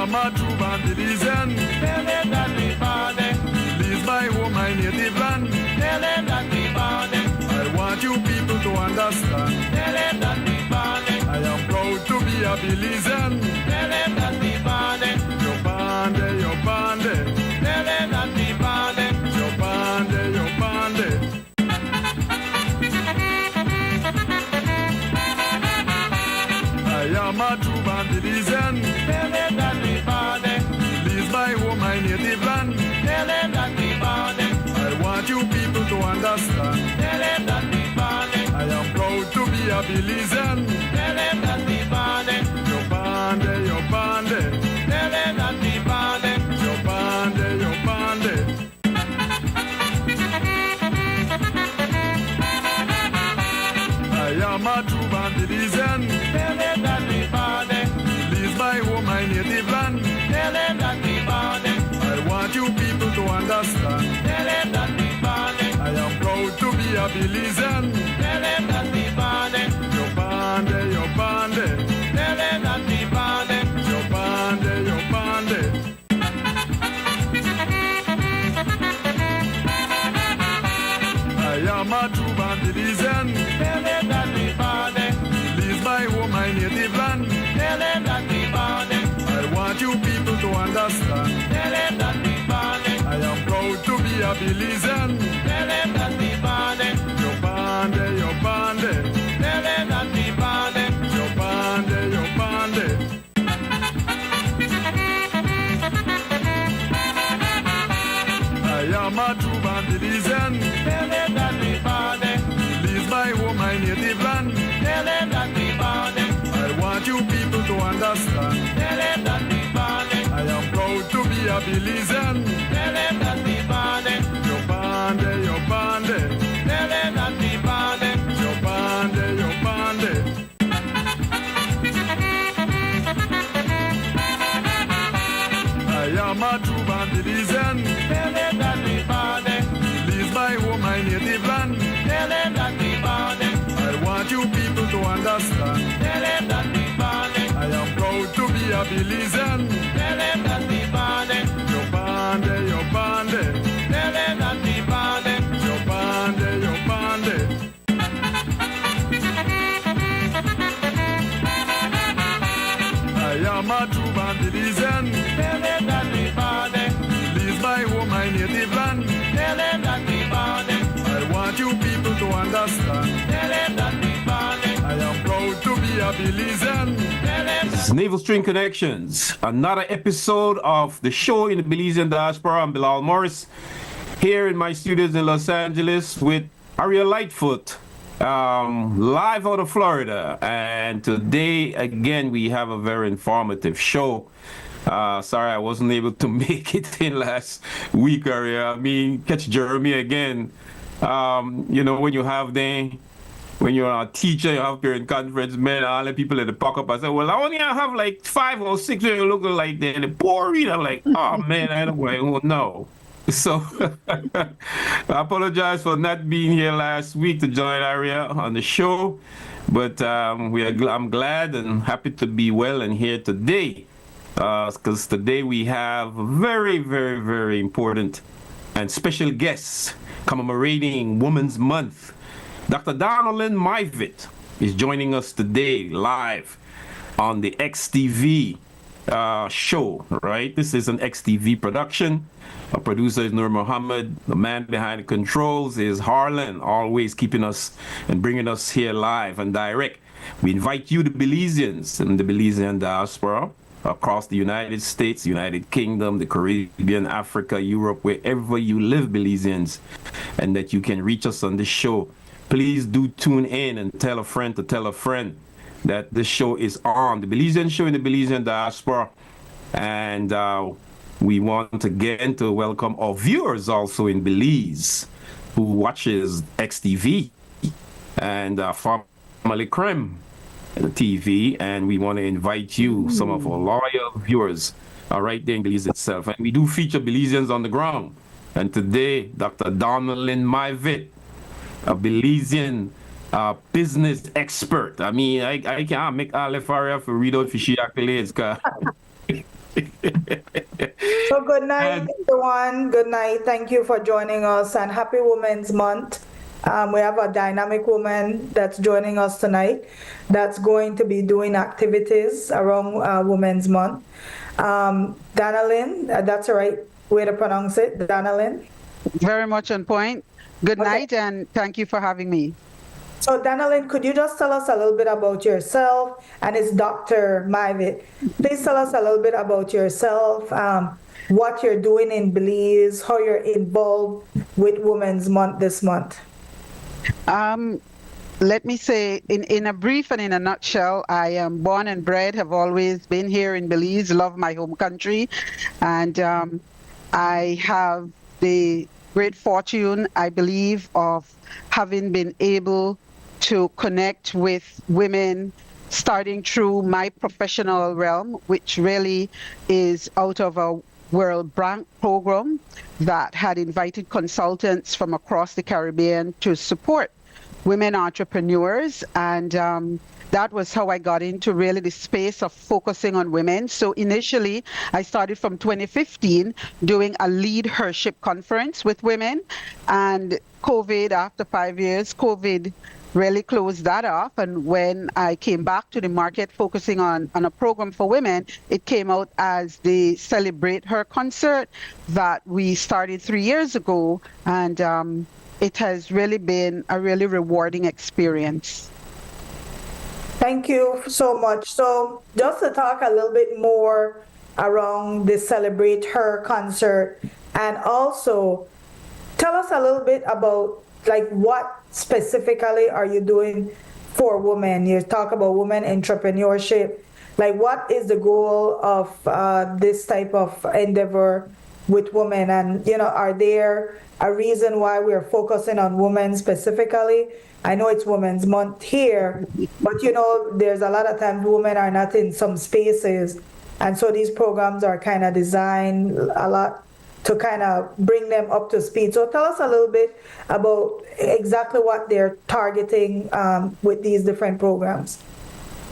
am a true Belizean. Tell them that we born there. Belize my home, my native land. Tell them that we born there. I want you people to understand. Tell them that we born there. I am proud to be a Belizean. Tell them that we born there. You're born there, you're born there. Tell them that we born there. You're born there, you're born there. I am a true Belizean. Tell them that we born there. Belize my home, my native land. Tell them that we born there. I want you people to understand. Tell them that we born there. I am proud to be a Belizean. Tell them that we born there. You're born there, you're born there. Tell them that we born there. You're born there, you're born there. I am a true Belizean. Tell them that we born there. Belize my home, my native land. Tell them that we born there. I want you people to understand. Tell them that we born there. I am proud to be a Belizean. Tell them that we born there. You're born there, you're born there. Tell them that we born there. You're born there, you're born there. I am a true Belizean. Tell them that we born there. Belize my home, my native land. Tell them that we born there. I want you people to understand. Tell them that we born there. I am proud to be a Belizean. Tell them that we born there. You're born there, you're born there. Tell them that we born there. You're born there, you're born there. I am a true Belizean. Tell them that we born there. Belize my home, my native land. Tell them that we born there. I want you people to understand. Tell them that we born there. I am proud to be a Belizean. Tell them that we born there. You're born there, you're born there. Tell them that we born there. You're born there, you're born there. I am a true Belizean. Tell them that we born there. Belize my home, my native land. Tell them that we born there. I want you people to understand. Tell them that we born there. I am proud to be a Belizean. Tell them that we born there. You're born there, you're born there. Tell them that we born there. You're born there, you're born there. I am a true Belizean. Tell them that we born there. Belize my home, my native land. Tell them that we born there. I want you people to understand. Tell them that we born there. I am proud to be a Belizean. Tell them This is Naval String Connections, another episode of the show in the Belizean diaspora. I'm BILAL Morris, here in my studios in Los Angeles with ARIA LIGHTFOOT, live out of Florida. And today, again, we have a very informative show. Sorry I wasn't able to make it in last week, ARIA. I mean, catch Jeremy again. You know, when you have when you're a teacher, you have parent conference, man, all the people in the pack up. I said, well, I only have like 5 or 6 when you look like they're the poor reader. I'm like, oh man, I don't know. So I apologize for not being here last week to join ARIA on the show, but I'm glad and happy to be well and here today, because today we have very, very, very important and special guests commemorating Women's Month. Dr. Donalyn Myvitt is joining us today live on the XTV show, right? This is an XTV production. Our producer is Nur Muhammad. The man behind the controls is Harlan, always keeping us and bringing us here live and direct. We invite you, the Belizeans and the Belizean diaspora, across the United States, United Kingdom, the Caribbean, Africa, Europe, wherever you live, Belizeans, and that you can reach us on this show. Please do tune in and tell a friend to tell a friend that this show is on, the Belizean show in the Belizean diaspora. And we want again to welcome our viewers also in Belize who watches XTV and Family Creme TV, and we want to invite you, some of our loyal viewers are right there in Belize itself, and we do feature Belizeans on the ground. And today, Dr. Donalyn Myvit, a Belizean business expert. I mean, I can't make Aleph Aria for read out for she accolades. So good night, everyone. Good night. Thank you for joining us, and happy Women's Month. We have a dynamic woman that's joining us tonight that's going to be doing activities around Women's Month. Danalyn, that's the right way to pronounce it, Danalyn. Very much on point. Good night, and thank you for having me. So, Danalyn, could you just tell us a little bit about yourself? And it's Dr. Myvit. Please tell us a little bit about yourself, what you're doing in Belize, how you're involved with Women's Month this month. Let me say, in a brief and in a nutshell, I am born and bred, have always been here in Belize, love my home country, and I have the great fortune, I believe, of having been able to connect with women starting through my professional realm, which really is out of a World Bank program that had invited consultants from across the Caribbean to support women entrepreneurs, and that was how I got into really the space of focusing on women. So initially, I started from 2015 doing a leadership conference with women, and COVID, after 5 years, COVID really closed that off. And when I came back to the market focusing on a program for women, it came out as the Celebrate Her concert that we started 3 years ago. And it has really been a really rewarding experience. Thank you so much. So just to talk a little bit more around the Celebrate Her concert, and also tell us a little bit about like what specifically are you doing for women? You talk about women entrepreneurship. Like what is the goal of this type of endeavor with women? And, you know, are there a reason why we're focusing on women specifically? I know it's Women's Month here, but, you know, there's a lot of times women are not in some spaces. And so these programs are kind of designed a lot to kind of bring them up to speed. So tell us a little bit about exactly what they're targeting with these different programs.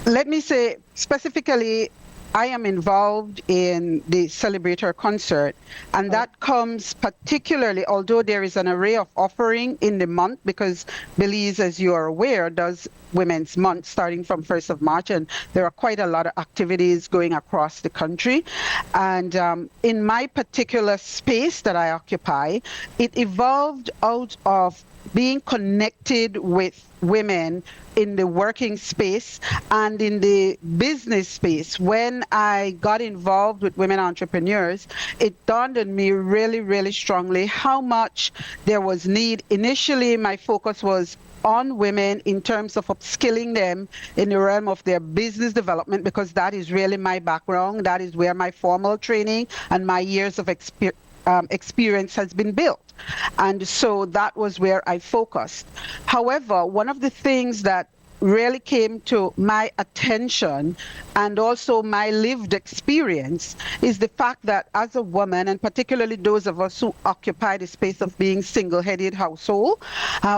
Let me say specifically, I am involved in the Celebrate Her concert, and that comes particularly, although there is an array of offering in the month, because Belize, as you are aware, does Women's Month starting from 1st of March, and there are quite a lot of activities going across the country. And in my particular space that I occupy, it evolved out of being connected with women in the working space and in the business space. When I got involved with women entrepreneurs, it dawned on me really, really strongly how much there was need. Initially, my focus was on women in terms of upskilling them in the realm of their business development, because that is really my background. That is where my formal training and my years of experience has been built. And so that was where I focused. However, one of the things that really came to my attention and also my lived experience is the fact that as a woman, and particularly those of us who occupy the space of being single-headed household,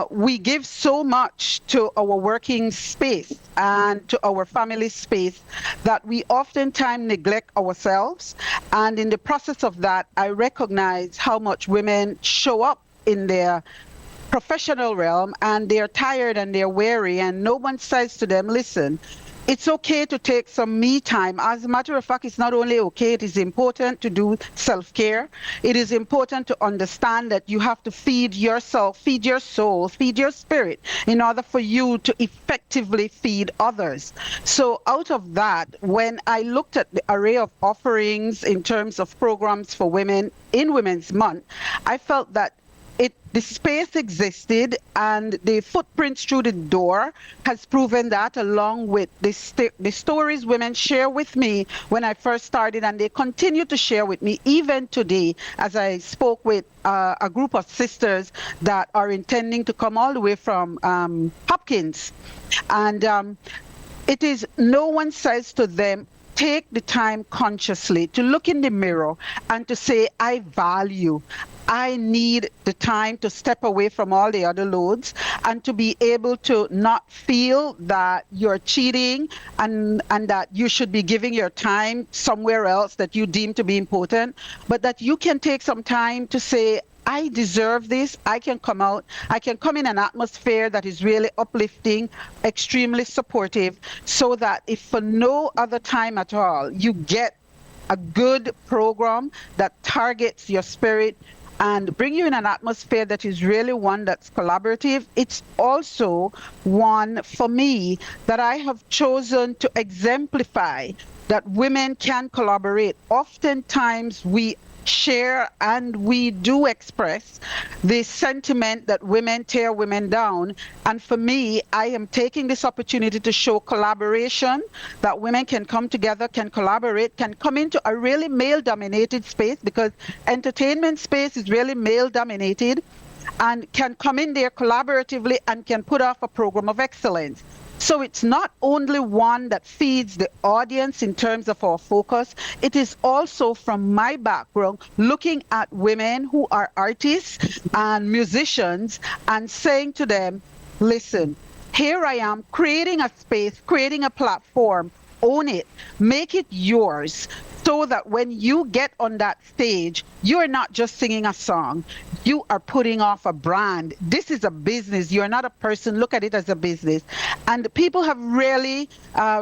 we give so much to our working space and to our family space that we oftentimes neglect ourselves. And in the process of that, I recognize how much women show up in their professional realm and they're tired and they're weary, and no one says to them, listen, it's okay to take some me time. As a matter of fact, it's not only okay, it is important to do self-care. It is important to understand that you have to feed yourself, feed your soul, feed your spirit in order for you to effectively feed others. So out of that, when I looked at the array of offerings in terms of programs for women in Women's Month, I felt that the space existed, and the footprints through the door has proven that, along with the stories women share with me when I first started, and they continue to share with me even today as I spoke with a group of sisters that are intending to come all the way from Hopkins. And it is, no one says to them, take the time consciously to look in the mirror and to say, I value, I need the time to step away from all the other loads and to be able to not feel that you're cheating and that you should be giving your time somewhere else that you deem to be important, but that you can take some time to say, I deserve this. I can come out. I can come in an atmosphere that is really uplifting, extremely supportive, so that if for no other time at all, you get a good program that targets your spirit and bring you in an atmosphere that is really one that's collaborative. It's also one for me that I have chosen to exemplify that women can collaborate. Oftentimes we share and we do express the sentiment that women tear women down, and for me, I am taking this opportunity to show collaboration, that women can come together, can collaborate, can come into a really male-dominated space, because entertainment space is really male-dominated, and can come in there collaboratively and can put off a program of excellence. So it's not only one that feeds the audience in terms of our focus, it is also, from my background, looking at women who are artists and musicians and saying to them, listen, here I am creating a space, creating a platform, own it, make it yours, so that when you get on that stage, you're not just singing a song, you are putting off a brand. This is a business. You're not a person. Look at it as a business. And people have really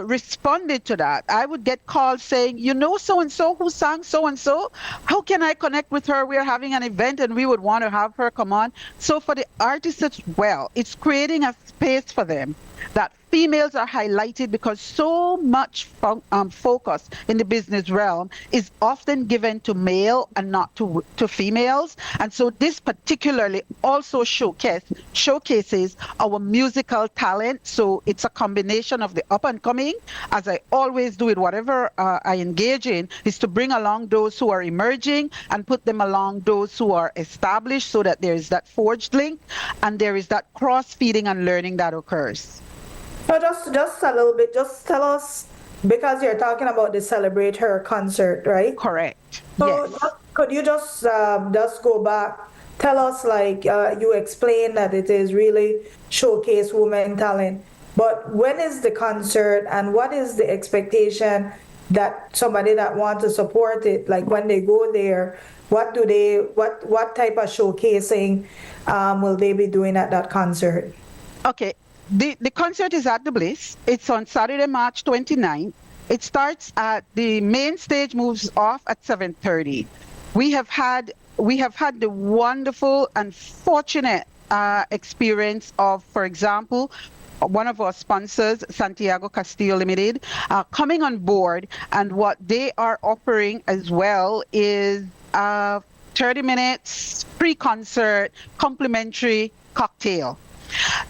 responded to that. I would get calls saying, you know, so-and-so who sang so-and-so, how can I connect with her? We're having an event and we would want to have her come on. So for the artists as well, it's creating a space for them that females are highlighted, because so much focus in the business realm is often given to male and not to females. And so this particularly also showcases our musical talent. So it's a combination of the up and coming, as I always do with whatever I engage in, is to bring along those who are emerging and put them along those who are established, so that there is that forged link and there is that cross-feeding and learning that occurs. So just a little bit, just tell us, because you're talking about the Celebrate Her concert, right? Correct. So Yes. could you just go back, tell us, like you explained that it is really showcase women talent, but when is the concert and what is the expectation that somebody that wants to support it, like when they go there, what type of showcasing will they be doing at that concert? Okay. The concert is at the Bliss. It's on Saturday, March 29th. It starts at the main stage, moves off at 7:30. We have had the wonderful and fortunate experience of, for example, one of our sponsors, Santiago Castillo Limited, coming on board, and what they are offering as well is 30 minutes pre-concert complimentary cocktail.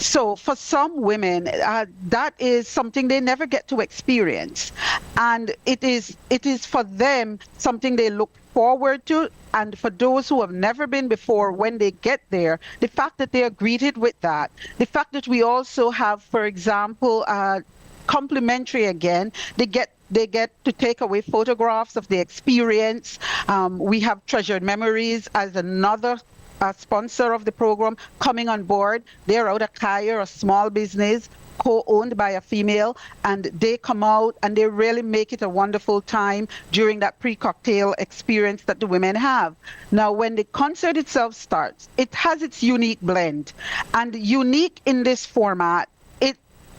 So for some women, that is something they never get to experience, and it is for them something they look forward to. And for those who have never been before, when they get there, the fact that they are greeted with that, the fact that we also have, for example, complimentary again, they get to take away photographs of the experience. We have Treasured Memories as another sponsor of the program coming on board. They're out of Kaya, a small business co-owned by a female, and they come out and they really make it a wonderful time during that pre-cocktail experience that the women have. Now, when the concert itself starts, it has its unique blend, and unique in this format, it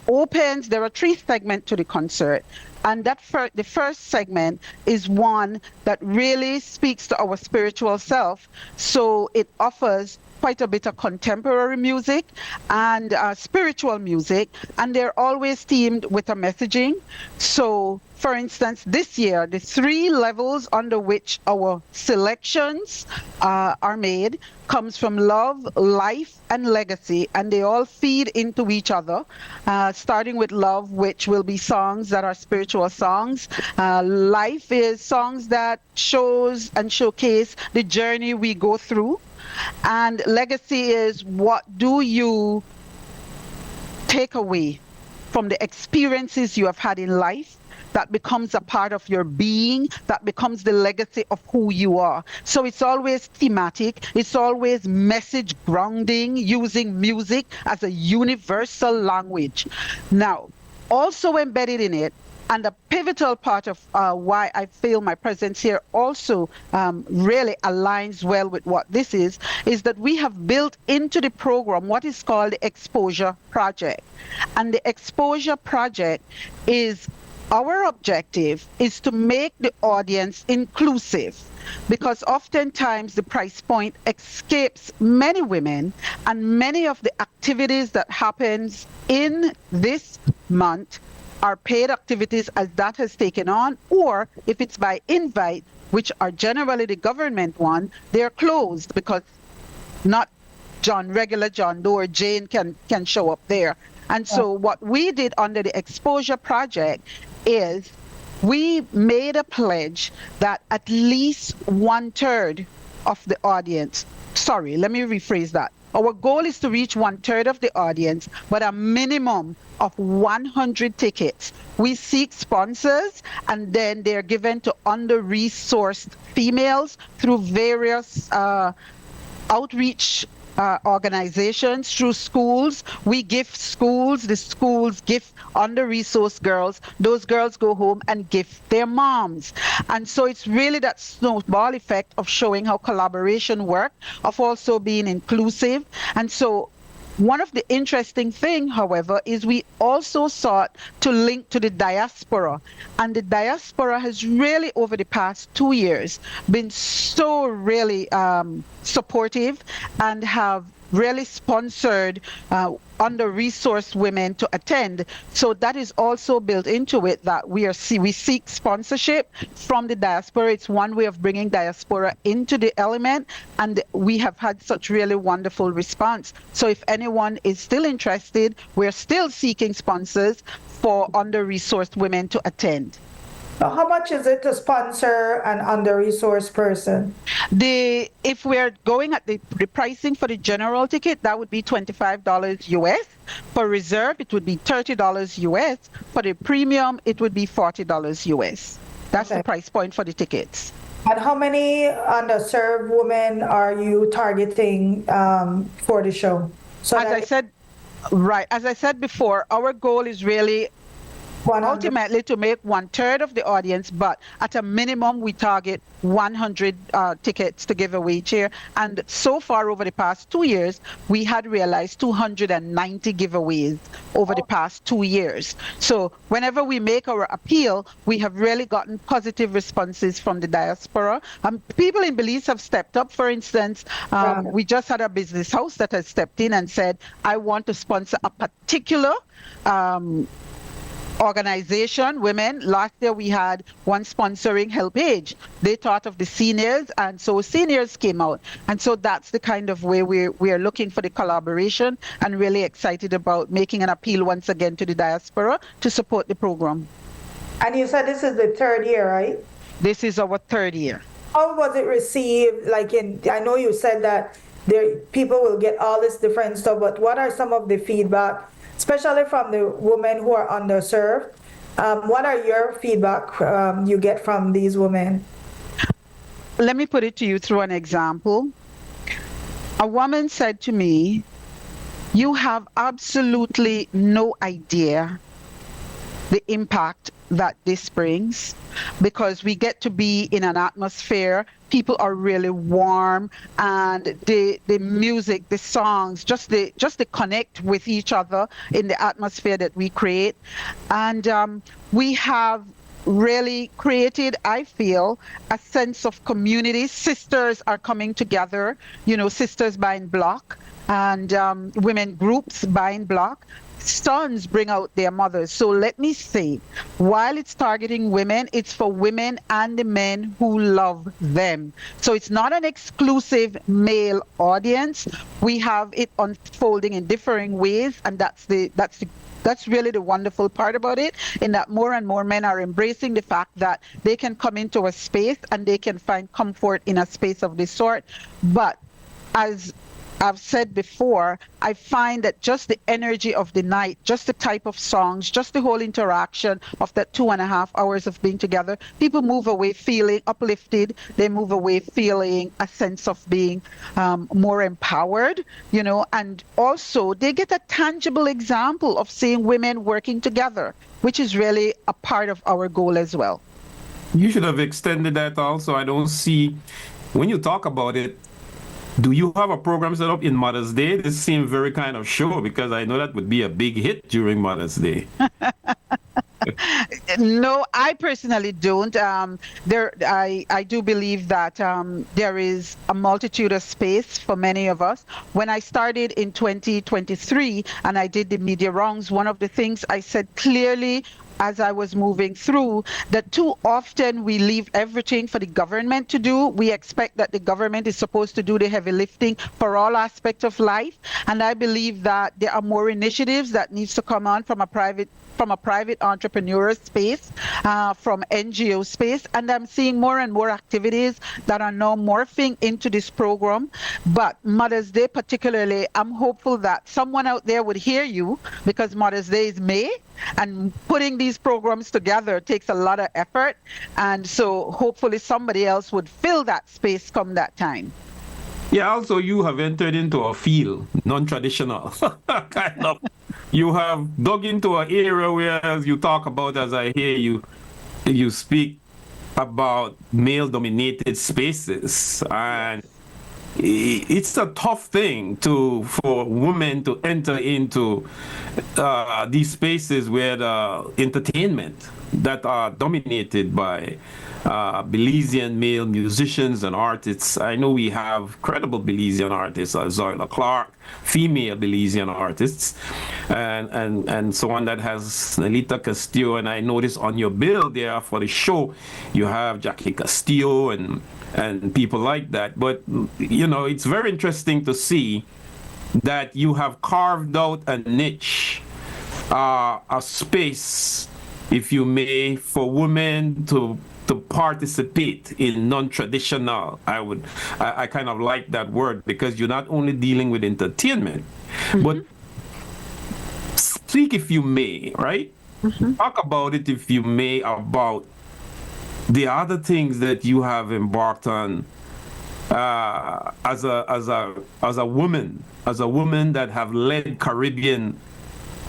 opens, there are 3 segments to the concert. And that the first segment is one that really speaks to our spiritual self. So it offers quite a bit of contemporary music and spiritual music, and they're always themed with a messaging. So, for instance, this year, the 3 levels under which our selections are made comes from love, life, and legacy, and they all feed into each other, starting with love, which will be songs that are spiritual songs. Life is songs that shows and showcase the journey we go through. And legacy is, what do you take away from the experiences you have had in life that becomes a part of your being, that becomes the legacy of who you are. So it's always thematic, it's always message grounding, using music as a universal language. Now, also embedded in it, and a pivotal part of why I feel my presence here also really aligns well with what this is that we have built into the program what is called the Exposure Project. And the Exposure Project is, our objective is to make the audience inclusive, because oftentimes the price point escapes many women, and many of the activities that happens in this month are paid activities as that has taken on, or if it's by invite, which are generally the government one, they're closed because not regular John Doe or Jane can show up there. And so what we did under the Exposure Project is we made a pledge that at least 1/3 of the audience, sorry, let me rephrase that. Our goal is to reach 1/3 of the audience, but a minimum of 100 tickets. We seek sponsors, and then they're given to under-resourced females through various outreach organizations, through schools. We gift schools, the schools gift under-resourced girls. Those girls go home and gift their moms. And so it's really that snowball effect of showing how collaboration works, of also being inclusive. And so one of the interesting thing, however, is we also sought to link to the diaspora. And the diaspora has really, over the past 2 years, been so really supportive and have really sponsored under-resourced women to attend. So that is also built into it, that we seek sponsorship from the diaspora. It's one way of bringing diaspora into the element, and we have had such really wonderful response. So if anyone is still interested, we're still seeking sponsors for under-resourced women to attend. How much is it to sponsor an under-resourced person? If we're going at the pricing for the general ticket, that would be $25 US. For reserve, it would be $30 US. For the premium, it would be $40 US. That's the price point for the tickets. And how many underserved women are you targeting for the show? So as I said before, our goal is really ultimately to make 1/3 of the audience, but at a minimum we target 100 tickets to give away each year. And so far over the past 2 years, we had realized 290 giveaways over the past 2 years. So whenever we make our appeal, we have really gotten positive responses from the diaspora. People in Belize have stepped up. For instance, we just had a business house that has stepped in and said, I want to sponsor a particular organization, women. Last year we had one sponsoring Help Age. They thought of the seniors, and so seniors came out. And so that's the kind of way we are looking for the collaboration, and really excited about making an appeal once again to the diaspora to support the program. And you said this is the 3rd year, right? This is our 3rd year. How was it received? I know you said that people will get all this different stuff, but what are some of the feedback, especially from the women who are underserved? What are your feedback you get from these women? Let me put it to you through an example. A woman said to me, you have absolutely no idea the impact that this brings, because we get to be in an atmosphere, people are really warm, and the music, the songs, just the connect with each other in the atmosphere that we create. And we have really created, I feel, a sense of community. Sisters are coming together, sisters buying block, and women groups buying block. Sons bring out their mothers. So let me say, while it's targeting women, it's for women and the men who love them. So it's not an exclusive male audience. We have it unfolding in differing ways, and that's really the wonderful part about it, in that more and more men are embracing the fact that they can come into a space and they can find comfort in a space of this sort. But as I've said before, I find that just the energy of the night, just the type of songs, just the whole interaction of that 2.5 hours of being together, people move away feeling uplifted. They move away feeling a sense of being more empowered, you know, and also they get a tangible example of seeing women working together, which is really a part of our goal as well. You should have extended that also. I don't see, when you talk about it, do you have a program set up in Mother's Day? This seems very kind of sure, because I know that would be a big hit during Mother's Day. No, I personally don't. I do believe that there is a multitude of space for many of us. When I started in 2023 and I did the media rounds, one of the things I said clearly as I was moving through, that too often we leave everything for the government to do. We expect that the government is supposed to do the heavy lifting for all aspects of life. And I believe that there are more initiatives that needs to come on from a private entrepreneurial space, from NGO space, and I'm seeing more and more activities that are now morphing into this program. But Mother's Day particularly, I'm hopeful that someone out there would hear you, because Mother's Day is May, and putting these programs together takes a lot of effort, and so hopefully somebody else would fill that space come that time. Yeah, also you have entered into a field, non-traditional, kind of. You have dug into an area where, as you talk about, as I hear you speak about male-dominated spaces, and it's a tough thing for women to enter into these spaces where the entertainment that are dominated by Belizean male musicians and artists. I know we have credible Belizean artists, Zoila Clark, female Belizean artists, and so on, that has Nelita Castillo. And I noticed on your bill there for the show, you have Jackie Castillo and people like that. But, you know, it's very interesting to see that you have carved out a niche, a space, if you may, for women to participate in non-traditional. I kind of like that word, because you're not only dealing with entertainment, but speak, if you may, right? Talk about it, if you may, about the other things that you have embarked on as a woman that have led Caribbean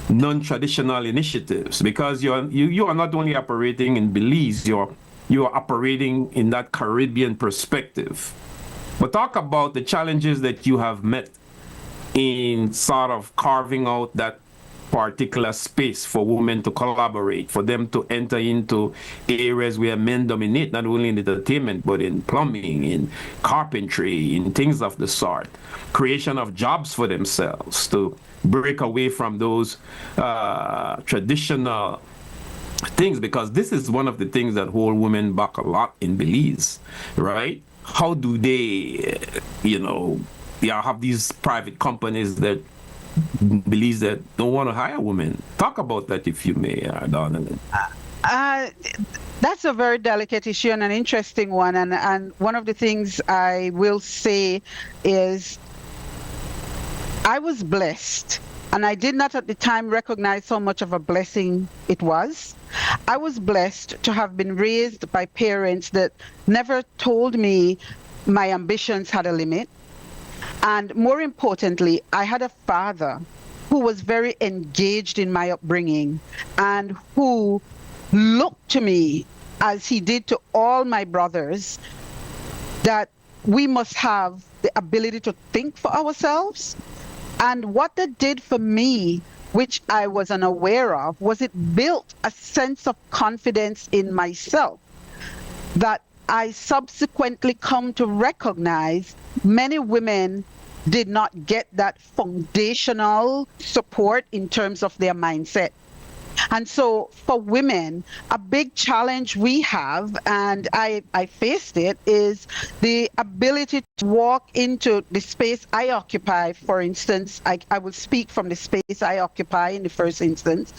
non-traditional initiatives, because you are not only operating in Belize, you are operating in that Caribbean perspective. But talk about the challenges that you have met in sort of carving out that particular space for women to collaborate, for them to enter into areas where men dominate, not only in entertainment, but in plumbing, in carpentry, in things of the sort. Creation of jobs for themselves, to break away from those traditional things, because this is one of the things that hold women back a lot in Belize, right? How do they, have these private companies that Belize that don't want to hire women? Talk about that, if you may, Donnelly. That's a very delicate issue and an interesting one. And one of the things I will say is I was blessed, and I did not at the time recognize how much of a blessing it was. I was blessed to have been raised by parents that never told me my ambitions had a limit. And more importantly, I had a father who was very engaged in my upbringing and who looked to me, as he did to all my brothers, that we must have the ability to think for ourselves. And what that did for me, which I was unaware of, was it built a sense of confidence in myself that I subsequently come to recognize many women did not get that foundational support in terms of their mindset. And so for women, a big challenge we have, and I faced it, is the ability to walk into the space I occupy. For instance, I will speak from the space I occupy in the first instance,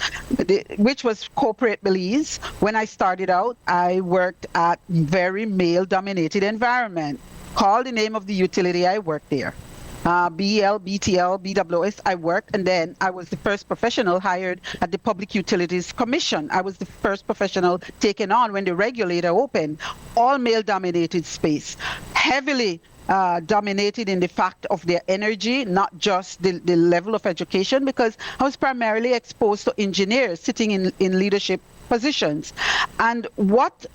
which was corporate Belize. When I started out, I worked at very male-dominated environment. Call the name of the utility I worked there. BEL, BTL, BWS. I worked, and then I was the first professional hired at the Public Utilities Commission. I was the first professional taken on when the regulator opened. All male-dominated space, heavily dominated in the fact of their energy, not just the level of education, because I was primarily exposed to engineers sitting in leadership positions. And what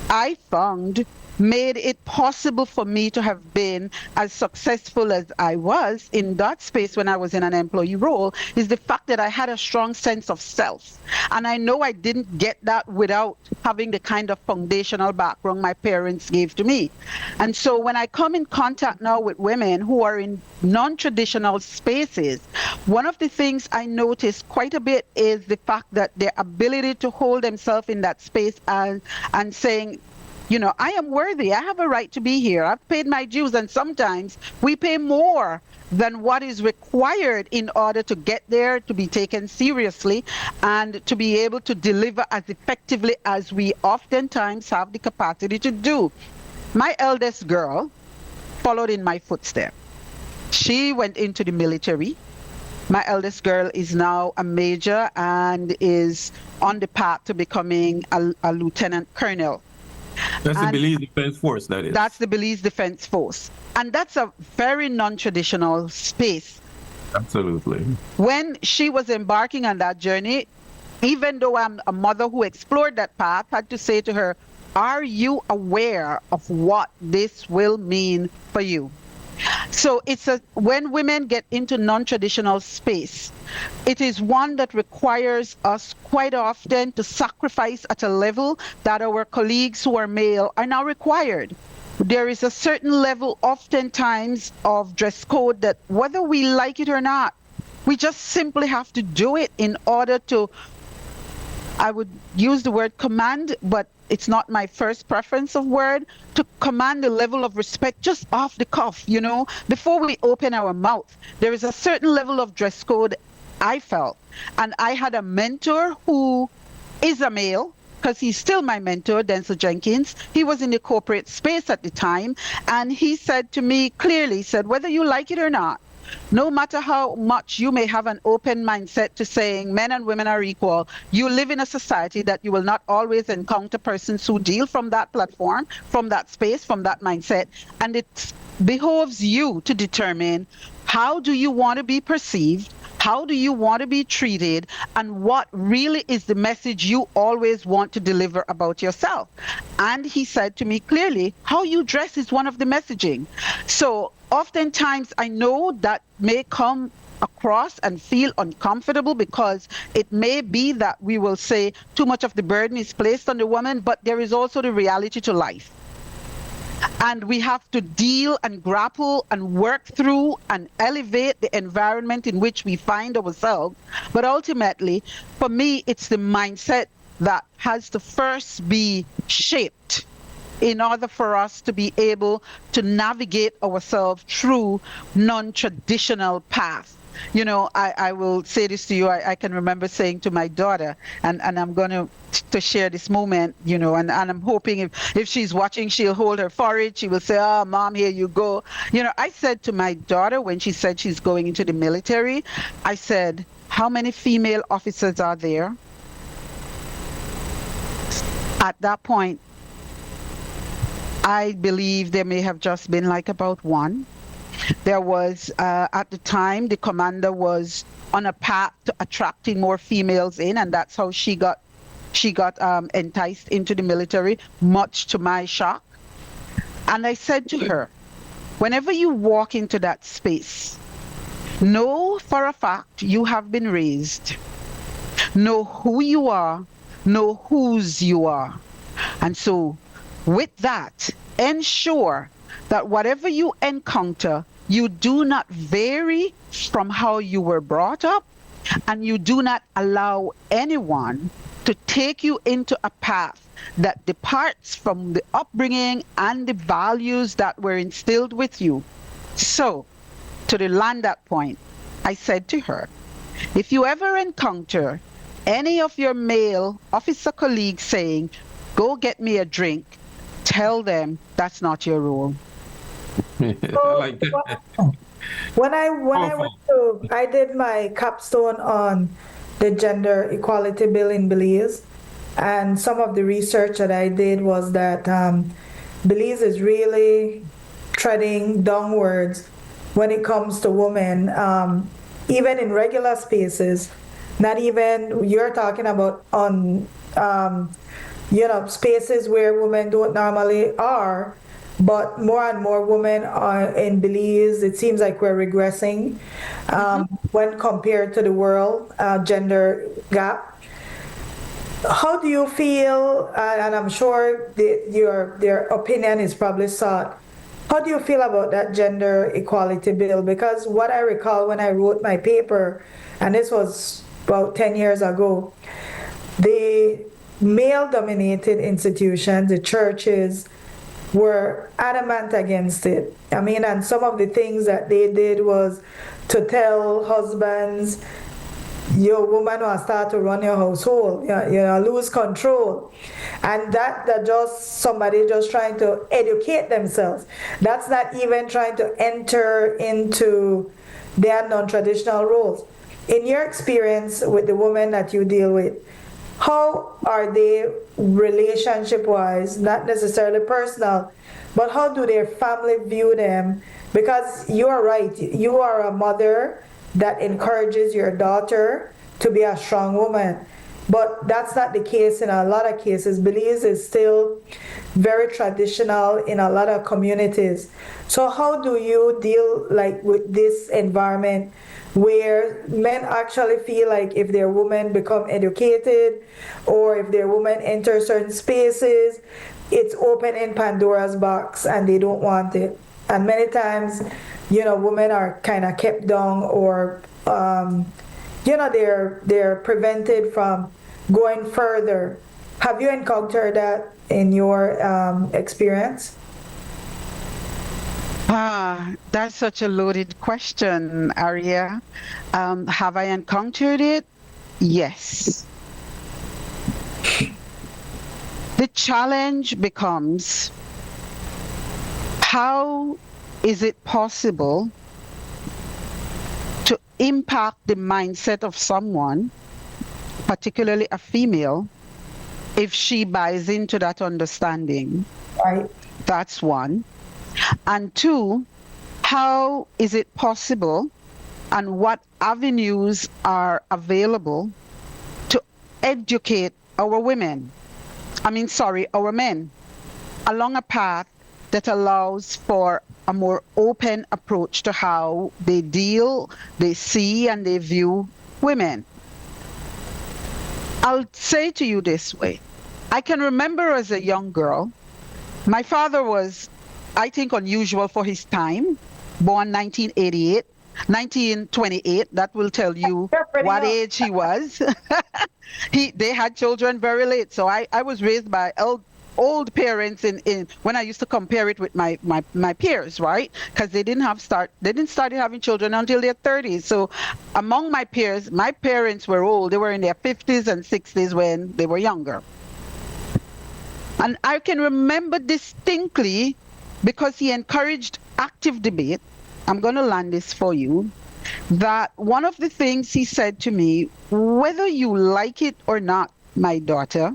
I found made it possible for me to have been as successful as I was in that space when I was in an employee role is the fact that I had a strong sense of self. And I know I didn't get that without having the kind of foundational background my parents gave to me. And so when I come in contact now with women who are in non-traditional spaces, one of the things I notice quite a bit is the fact that their ability to hold themselves in that space and saying, you know, I am worthy. I have a right to be here. I've paid my dues, and sometimes we pay more than what is required in order to get there, to be taken seriously, and to be able to deliver as effectively as we oftentimes have the capacity to do. My eldest girl followed in my footsteps. She went into the military. My eldest girl is now a major and is on the path to becoming a lieutenant colonel. That's the Belize Defense Force, that is. That's the Belize Defense Force. And that's a very non-traditional space. Absolutely. When she was embarking on that journey, even though I'm a mother who explored that path, I had to say to her, are you aware of what this will mean for you? So when women get into non-traditional space, it is one that requires us quite often to sacrifice at a level that our colleagues who are male are now required. There is a certain level oftentimes of dress code that whether we like it or not, we just simply have to do it in order to, I would use the word command, but it's not my first preference of word, to command the level of respect just off the cuff, you know, before we open our mouth. There is a certain level of dress code I felt. And I had a mentor who is a male, because he's still my mentor, Denzel Jenkins. He was in the corporate space at the time. And he said to me clearly, he said, whether you like it or not, no matter how much you may have an open mindset to saying men and women are equal, you live in a society that you will not always encounter persons who deal from that platform, from that space, from that mindset. And it behoves you to determine how do you want to be perceived, how do you want to be treated, and what really is the message you always want to deliver about yourself. And he said to me clearly, how you dress is one of the messaging. So oftentimes I know that may come across and feel uncomfortable because it may be that we will say too much of the burden is placed on the woman, but there is also the reality to life. And we have to deal and grapple and work through and elevate the environment in which we find ourselves. But ultimately, for me, it's the mindset that has to first be shaped in order for us to be able to navigate ourselves through non-traditional paths. You know, I will say this to you, I can remember saying to my daughter, and I'm going to share this moment, you know, and I'm hoping if she's watching, she'll hold her forehead. She will say, oh, Mom, here you go. You know, I said to my daughter when she said she's going into the military, I said, how many female officers are there? At that point, I believe there may have just been like about one. There was, at the time, the commander was on a path to attracting more females in, and that's how she got enticed into the military, much to my shock. And I said to her, whenever you walk into that space, know for a fact you have been raised. Know who you are, know whose you are. And so, with that, ensure that whatever you encounter, you do not vary from how you were brought up, and you do not allow anyone to take you into a path that departs from the upbringing and the values that were instilled with you. So, to land that point, I said to her, if you ever encounter any of your male officer colleagues saying, go get me a drink, tell them that's not your role. I like that. When I went Powerful. to, I did my capstone on the gender equality bill in Belize, and some of the research that I did was that Belize is really treading downwards when it comes to women, even in regular spaces. Not even you're talking about on, spaces where women don't normally are. But more and more women are in Belize. It seems like we're regressing when compared to the world gender gap. How do you feel? And I'm sure their opinion is probably sought. How do you feel about that gender equality bill? Because what I recall when I wrote my paper, and this was about 10 years ago, the male-dominated institutions, the churches, were adamant against it. I mean, and some of the things that they did was to tell husbands, your woman will start to run your household, lose control. And that just somebody just trying to educate themselves. That's not even trying to enter into their non-traditional roles. In your experience with the women that you deal with, how are they relationship-wise, not necessarily personal, but how do their family view them? Because you are right, you are a mother that encourages your daughter to be a strong woman. But that's not the case in a lot of cases. Belize is still very traditional in a lot of communities. So how do you deal like with this environment where men actually feel like if their women become educated or if their women enter certain spaces, it's opening Pandora's box and they don't want it. And many times, women are kind of kept down or, they're prevented from going further. Have you encountered that in your experience? That's such a loaded question, Aria. Have I encountered it? Yes. The challenge becomes, how is it possible to impact the mindset of someone, particularly a female, if she buys into that understanding? Right. That's one. And two, how is it possible and what avenues are available to educate our women? Our men along a path that allows for a more open approach to how they deal, they see, and they view women. I'll say to you this way. I can remember as a young girl, my father was, I think, unusual for his time, born 1928, that will tell you what age he was. They had children very late, so I was raised by old parents in when I used to compare it with my peers, right? Because they didn't start having children until their 30s. So among my peers, my parents were old. They were in their 50s and 60s when they were younger. And I can remember distinctly, because he encouraged active debate, I'm going to land this for you, that one of the things he said to me, whether you like it or not, my daughter,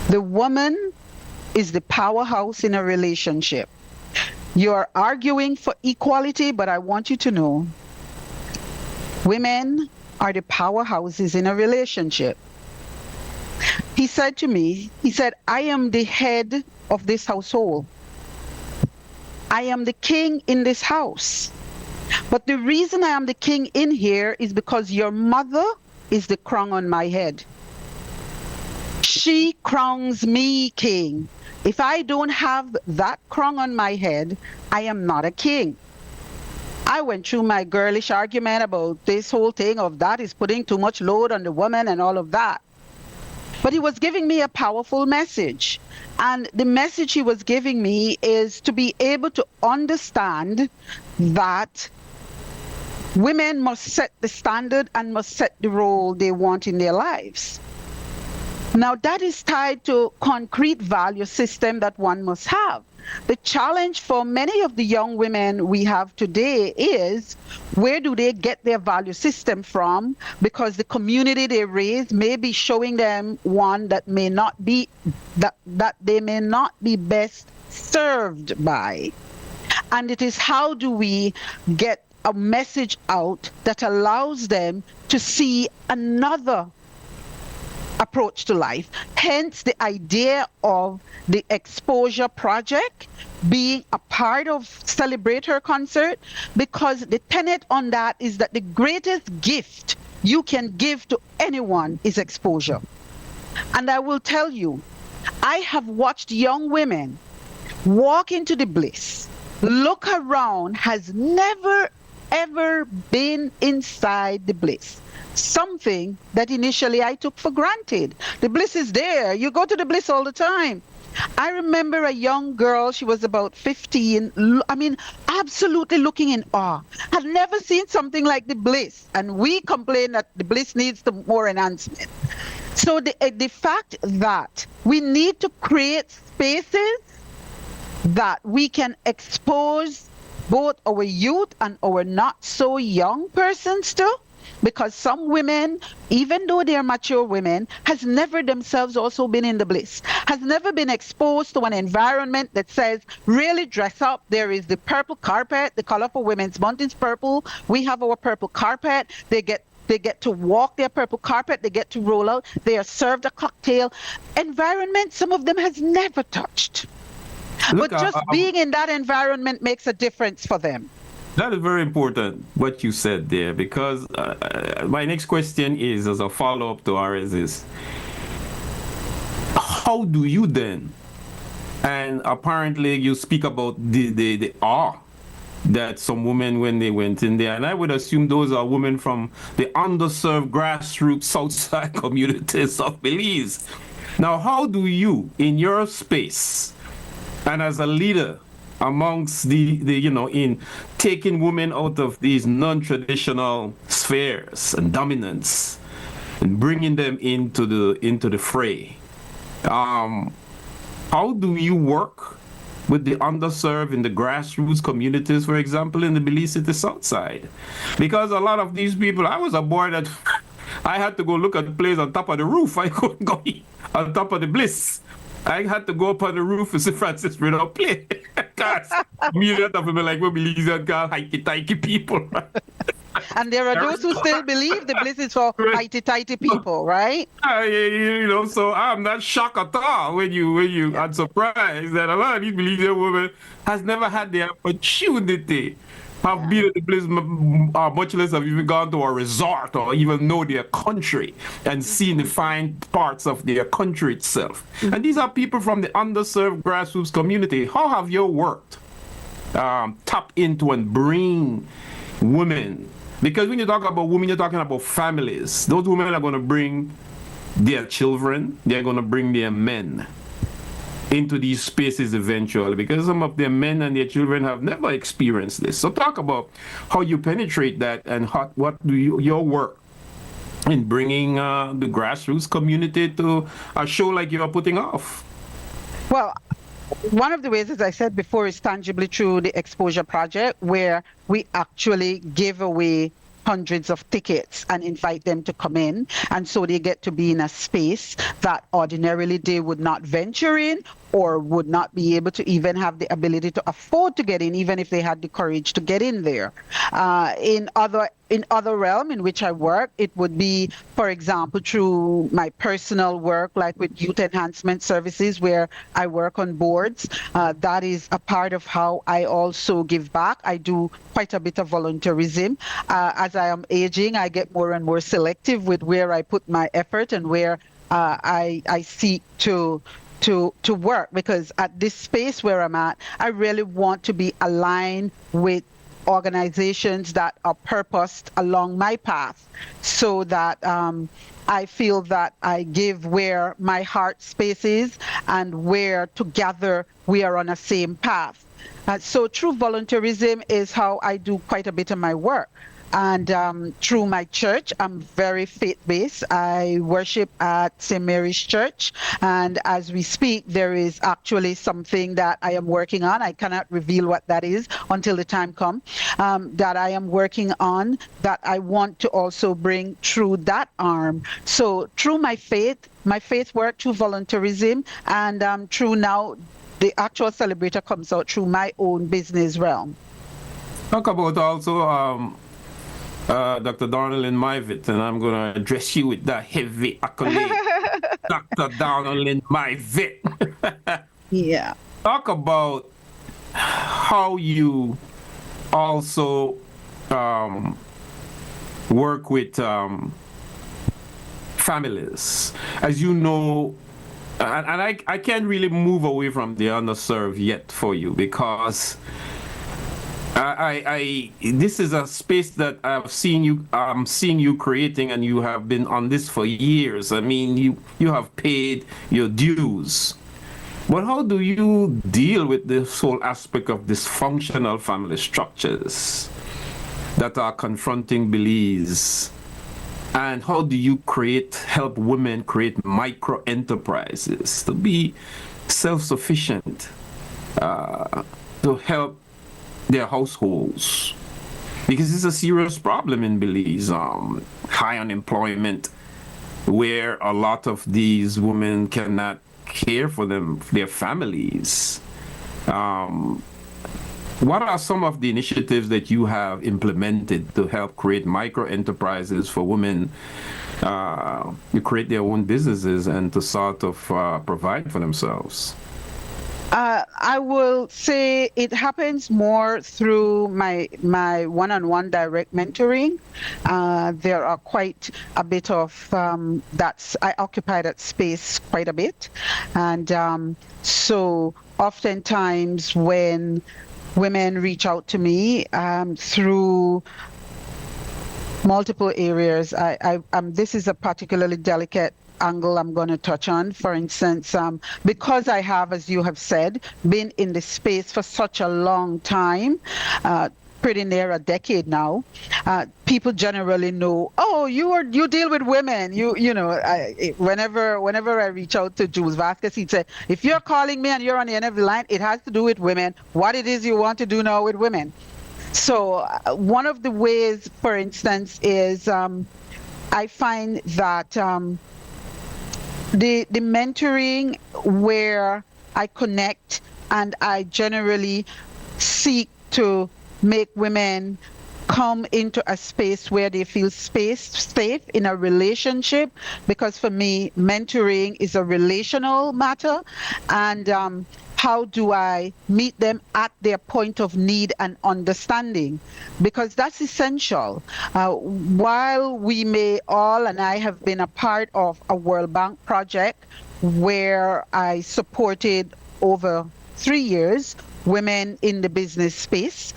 the woman is the powerhouse in a relationship. You're arguing for equality, but I want you to know, women are the powerhouses in a relationship. He said to me, I am the head of this household. I am the king in this house. But the reason I am the king in here is because your mother is the crown on my head. She crowns me king. If I don't have that crown on my head, I am not a king. I went through my girlish argument about this whole thing of that is putting too much load on the woman and all of that. But he was giving me a powerful message. And the message he was giving me is to be able to understand that women must set the standard and must set the role they want in their lives. Now that is tied to concrete value system that one must have. The challenge for many of the young women we have today is, where do they get their value system from? Because the community they raise may be showing them one that may not be that they may not be best served by. And it is, how do we get a message out that allows them to see another approach to life? Hence the idea of the exposure project being a part of Celebrate Her concert, because the tenet on that is that the greatest gift you can give to anyone is exposure. And I will tell you, I have watched young women walk into the bliss, look around, has never ever been inside the bliss. Something that initially I took for granted. The bliss is there. You go to the bliss all the time. I remember a young girl, she was about 15, I mean, absolutely looking in awe. Had never seen something like the bliss. And we complain that the bliss needs more enhancement. So the fact that we need to create spaces that we can expose both our youth and our not so young persons to, because some women, even though they're mature women, has never themselves also been in the bliss, has never been exposed to an environment that says, really dress up. There is the purple carpet, the color for Women's Month is purple. We have our purple carpet. They get to walk their purple carpet. They get to roll out. They are served a cocktail. Environment, some of them has never touched. Look, but just being in that environment makes a difference for them. That is very important, what you said there, because my next question is, as a follow-up to ours, is how do you then, and apparently you speak about the awe that some women, when they went in there, and I would assume those are women from the underserved grassroots Southside communities of Belize. Now, how do you, in your space, and as a leader amongst the in taking women out of these non-traditional spheres and dominance and bringing them into the fray, how do you work with the underserved in the grassroots communities, for example, in the Belize City South Side? Because a lot of these people, I was a boy that I had to go look at the place on top of the roof. I couldn't go on top of the bliss. I had to go up on the roof and see Francis Riddle play. Because me and that of them like, we believe that girl, hikey-tikey people. And there are those who still believe the bliss is for hikey-tikey people, right? So I'm not shocked at all when you are surprised that a lot of these Belizean women has never had the opportunity have been at the place, much less have even gone to a resort or even know their country and seen the fine parts of their country itself. And these are people from the underserved grassroots community. How have you worked tap into and bring women? Because when you talk about women, you're talking about families. Those women are going to bring their children, they're going to bring their men into these spaces eventually, because some of their men and their children have never experienced this. So talk about how you penetrate that, and what do your work in bringing the grassroots community to a show like you're putting off? Well, one of the ways, as I said before, is tangibly through the Exposure Project, where we actually give away hundreds of tickets and invite them to come in, and so they get to be in a space that ordinarily they would not venture in or would not be able to even have the ability to afford to get in, even if they had the courage to get in there. In other realm in which I work, it would be, for example, through my personal work, like with youth enhancement services, where I work on boards. That is a part of how I also give back. I do quite a bit of volunteerism. As I am aging, I get more and more selective with where I put my effort and where I seek to work, because at this space where I'm at, I really want to be aligned with organizations that are purposed along my path, so that I feel that I give where my heart space is and where together we are on the same path. So true volunteerism is how I do quite a bit of my work. And through my church, I'm very faith-based. I worship at St. Mary's Church. And as we speak, there is actually something that I am working on. I cannot reveal what that is until the time comes, that I am working on, that I want to also bring through that arm. So through my faith work, through volunteerism, and through now the actual celebrator comes out through my own business realm. Talk about also Dr. Donaldin Myvitt, and I'm going to address you with that heavy accolade. Dr. Donaldin Myvitt. Yeah. Talk about how you also work with families. As you know, and I can't really move away from the underserved yet for you, because this is a space that I'm seeing you creating, and you have been on this for years. I mean, you have paid your dues. But how do you deal with this whole aspect of dysfunctional family structures that are confronting Belize? And how do you help women create micro enterprises to be self-sufficient, to help their households? Because it's a serious problem in Belize, high unemployment, where a lot of these women cannot care for their families. What are some of the initiatives that you have implemented to help create micro enterprises for women to create their own businesses and to sort of provide for themselves? I will say it happens more through my one-on-one direct mentoring. There are quite a bit of I occupy that space quite a bit, and so oftentimes when women reach out to me through multiple areas, this is a particularly delicate angle I'm going to touch on. For instance, because I have, as you have said, been in this space for such a long time, pretty near a decade now, people generally know, oh, you deal with women. Whenever I reach out to Jules Vasquez, he'd say, if you're calling me and you're on the end of the line, it has to do with women. What it is you want to do now with women? So one of the ways, for instance, is I find that the mentoring where I connect and I generally seek to make women come into a space where they feel safe in a relationship, because for me, mentoring is a relational matter, and how do I meet them at their point of need and understanding? Because that's essential. While we may all, and I have been a part of a World Bank project where I supported over 3 years women in the business space,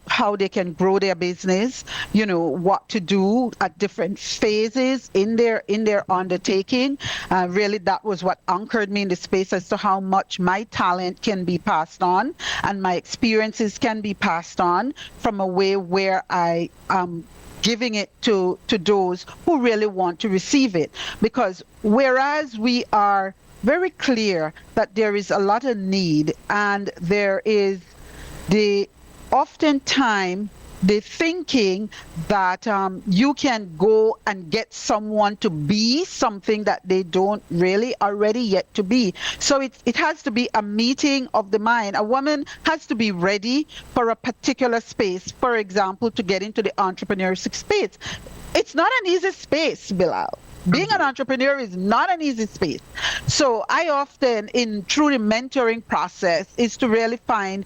how they can grow their business, what to do at different phases in their undertaking. Really, that was what anchored me in the space as to how much my talent can be passed on and my experiences can be passed on from a way where I am giving it to those who really want to receive it. Because whereas we are very clear that there is a lot of need, and there is oftentimes the thinking that you can go and get someone to be something that they don't really already yet to be. So it has to be a meeting of the mind. A woman has to be ready for a particular space, for example, to get into the entrepreneurship space. It's not an easy space, Bilal. Being an entrepreneur is not an easy space. So I often, through the mentoring process, is to really find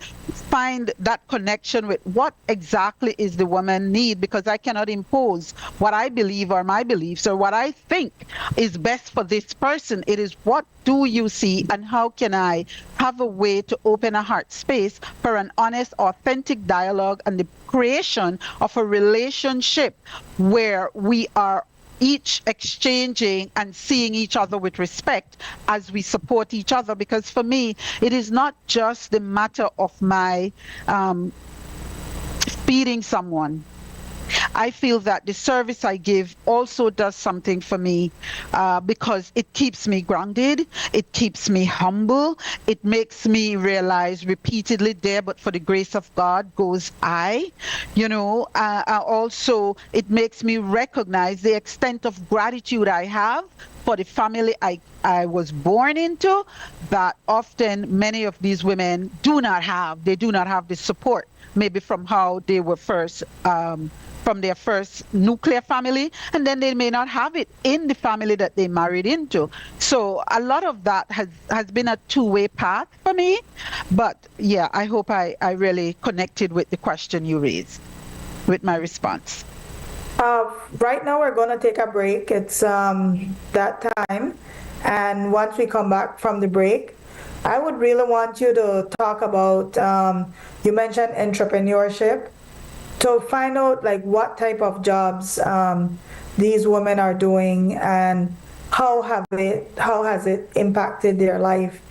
that connection with what exactly is the woman need, because I cannot impose what I believe or my beliefs or what I think is best for this person. It is what do you see, and how can I have a way to open a heart space for an honest, authentic dialogue and the creation of a relationship where we are each exchanging and seeing each other with respect as we support each other. Because for me, it is not just the matter of my feeding someone. I feel that the service I give also does something for me because it keeps me grounded, it keeps me humble, it makes me realize repeatedly, there but for the grace of God goes I. Also it makes me recognize the extent of gratitude I have for the family I was born into, that often many of these women do not have. They do not have the support, maybe from how they were first, from their first nuclear family, and then they may not have it in the family that they married into. So a lot of that has been a two-way path for me. But yeah, I hope I really connected with the question you raised with my response. Right now we're going to take a break. It's that time. And once we come back from the break, I would really want you to talk about, you mentioned entrepreneurship, to find out like what type of jobs these women are doing and how has it impacted their life,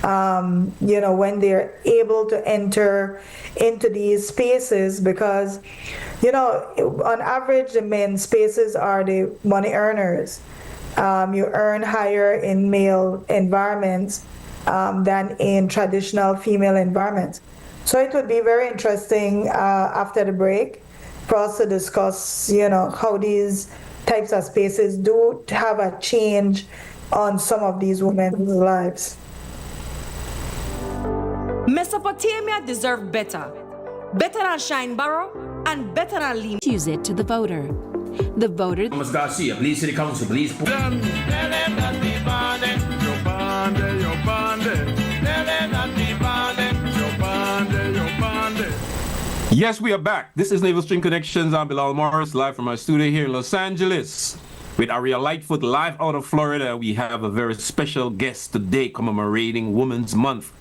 when they're able to enter into these spaces, because on average the men spaces are the money earners. You earn higher in male environments than in traditional female environments. So it would be very interesting after the break for us to discuss, how these types of spaces do have a change on some of these women's lives. Mesopotamia deserved better. Better than Shineborough and better than Lee. Use it to the voter. The voter. Thomas Garcia, please city council, please. Them, Tell them that we bonded. your bande, your bande, Tell them that we bonded. your bande, your bande. Yes, we are back. This is Naval Stream Connections. I'm Bilal Morris, live from our studio here in Los Angeles with ARIA LIGHTFOOT, live out of Florida. We have a very special guest today commemorating Women's Month.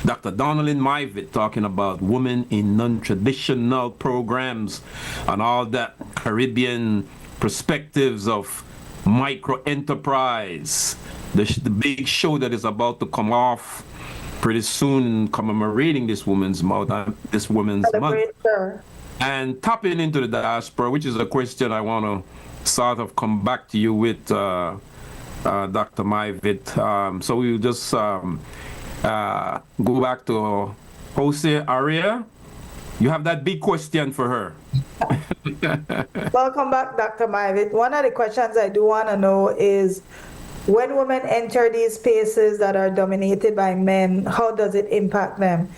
Dr. Donalyn Myvitt talking about women in non-traditional programs and all that Caribbean perspectives of micro-enterprise. The big show that is about to come off pretty soon commemorating this Women's Month. Celebrate her. And tapping into the diaspora, which is a question I want to sort of come back to you with, Dr. Myvitt. So we'll just go back to Jose ARIA. You have that big question for her. Welcome back, Dr. Myvitt. One of the questions I do want to know is, when women enter these spaces that are dominated by men, how does it impact them?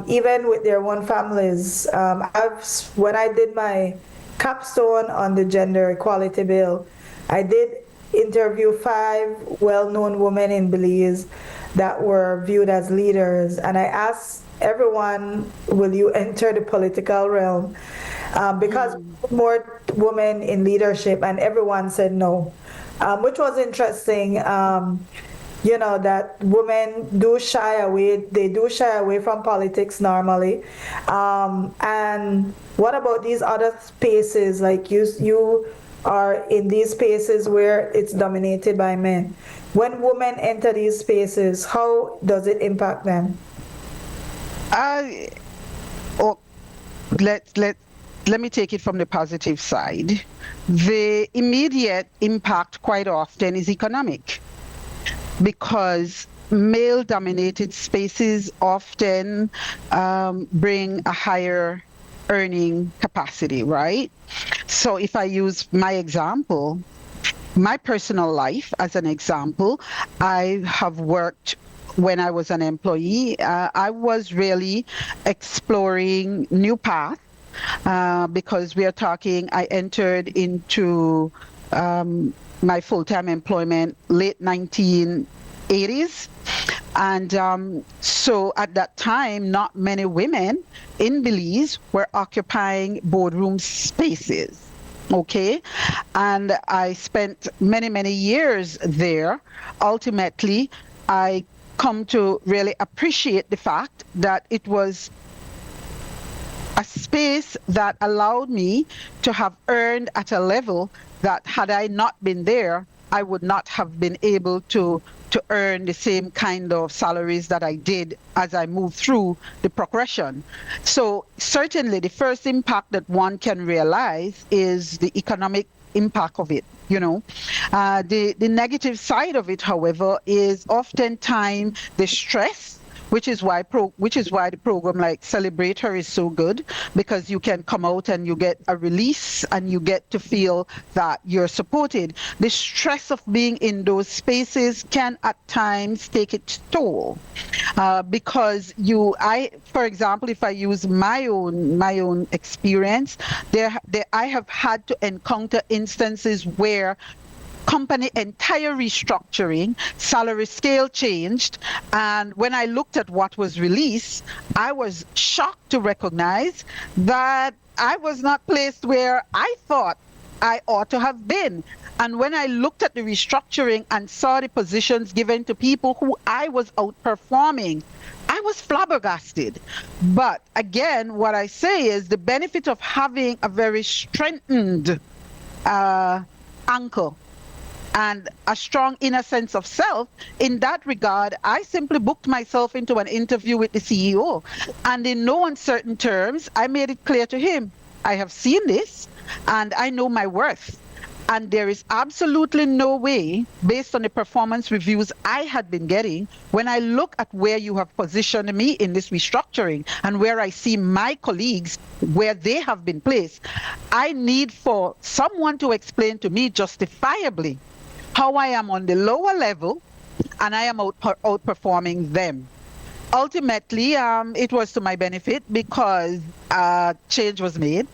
Even with their own families. When I did my capstone on the gender equality bill, I did interview 5 well-known women in Belize that were viewed as leaders, and I asked everyone, will you enter the political realm? Because more women in leadership, and everyone said no, which was interesting. That women do shy away. They do shy away from politics normally. And what about these other spaces? Like you are in these spaces where it's dominated by men. When women enter these spaces, how does it impact them? Let me take it from the positive side. The immediate impact quite often is economic, because male-dominated spaces often bring a higher earning capacity, right? So if I use my example, my personal life as an example, I have worked when I was an employee. I was really exploring new paths because we are talking, I entered into my full-time employment late 1980s. And so at that time, not many women in Belize were occupying boardroom spaces. Okay, and I spent many, many years there. Ultimately, I come to really appreciate the fact that it was a space that allowed me to have earned at a level that, had I not been there, I would not have been able to earn the same kind of salaries that I did as I moved through the progression. So certainly the first impact that one can realize is the economic impact of it. The negative side of it, however, is oftentimes the stress, which is why the program like Celebrate Her is so good, because you can come out and you get a release and you get to feel that you're supported. The stress of being in those spaces can at times take its toll, because for example, if I use my own experience, I have had to encounter instances where company entire restructuring, salary scale changed, and when I looked at what was released, I was shocked to recognize that I was not placed where I thought I ought to have been. And when I looked at the restructuring and saw the positions given to people who I was outperforming, I was flabbergasted. But again, what I say is the benefit of having a very strengthened anchor and a strong inner sense of self. In that regard, I simply booked myself into an interview with the CEO, and in no uncertain terms, I made it clear to him, I have seen this and I know my worth. And there is absolutely no way, based on the performance reviews I had been getting, when I look at where you have positioned me in this restructuring and where I see my colleagues, where they have been placed, I need for someone to explain to me justifiably how I am on the lower level and I am outperforming them. Ultimately, it was to my benefit because change was made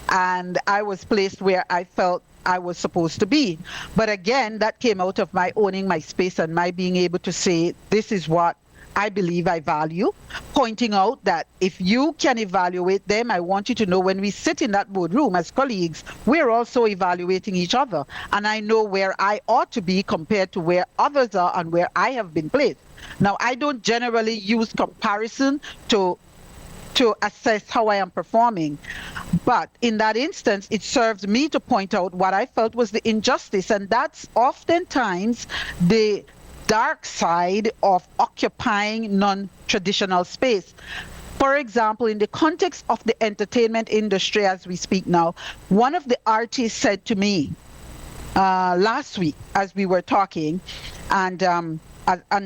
and I was placed where I felt I was supposed to be. But again, that came out of my owning my space and my being able to say, this is what I believe I value, pointing out that if you can evaluate them, I want you to know when we sit in that boardroom as colleagues, we're also evaluating each other. And I know where I ought to be compared to where others are and where I have been placed. Now, I don't generally use comparison to assess how I am performing. But in that instance, it served me to point out what I felt was the injustice. And that's oftentimes the dark side of occupying non-traditional space. For example, in the context of the entertainment industry as we speak now, one of the artists said to me last week as we were talking, and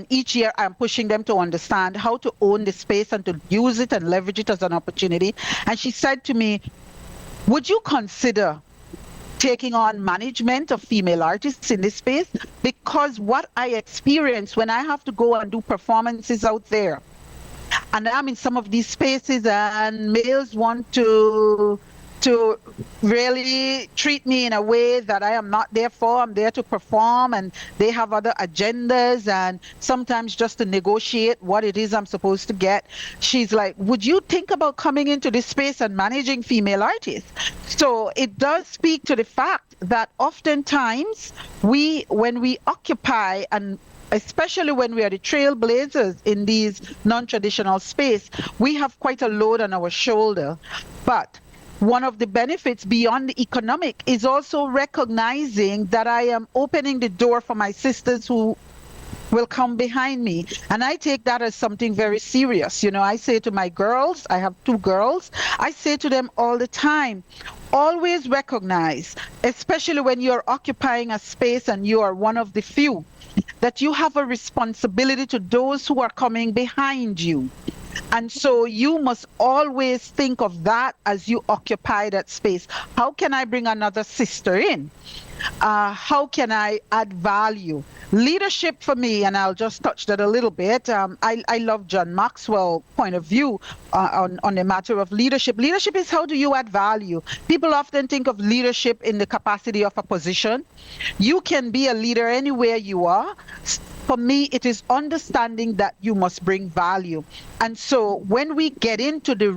each year I'm pushing them to understand how to own the space and to use it and leverage it as an opportunity. And she said to me, would you consider taking on management of female artists in this space? Because what I experience when I have to go and do performances out there, and I'm in some of these spaces and males want to really treat me in a way that I am not there for. I'm there to perform, and they have other agendas and sometimes just to negotiate what it is I'm supposed to get. She's like, would you think about coming into this space and managing female artists? So it does speak to the fact that oftentimes when we occupy, and especially when we are the trailblazers in these non-traditional space, we have quite a load on our shoulder. But one of the benefits beyond the economic is also recognizing that I am opening the door for my sisters who will come behind me. And I take that as something very serious. I say to my girls, I have 2 girls, I say to them all the time, always recognize, especially when you're occupying a space and you are one of the few, that you have a responsibility to those who are coming behind you. And so you must always think of that as you occupy that space. How can I bring another sister in? How can I add value? Leadership for me, and I'll just touch that a little bit. I love John Maxwell's point of view on the matter of leadership. Leadership is how do you add value? People often think of leadership in the capacity of a position. You can be a leader anywhere you are. For me, it is understanding that you must bring value. And so when we get into the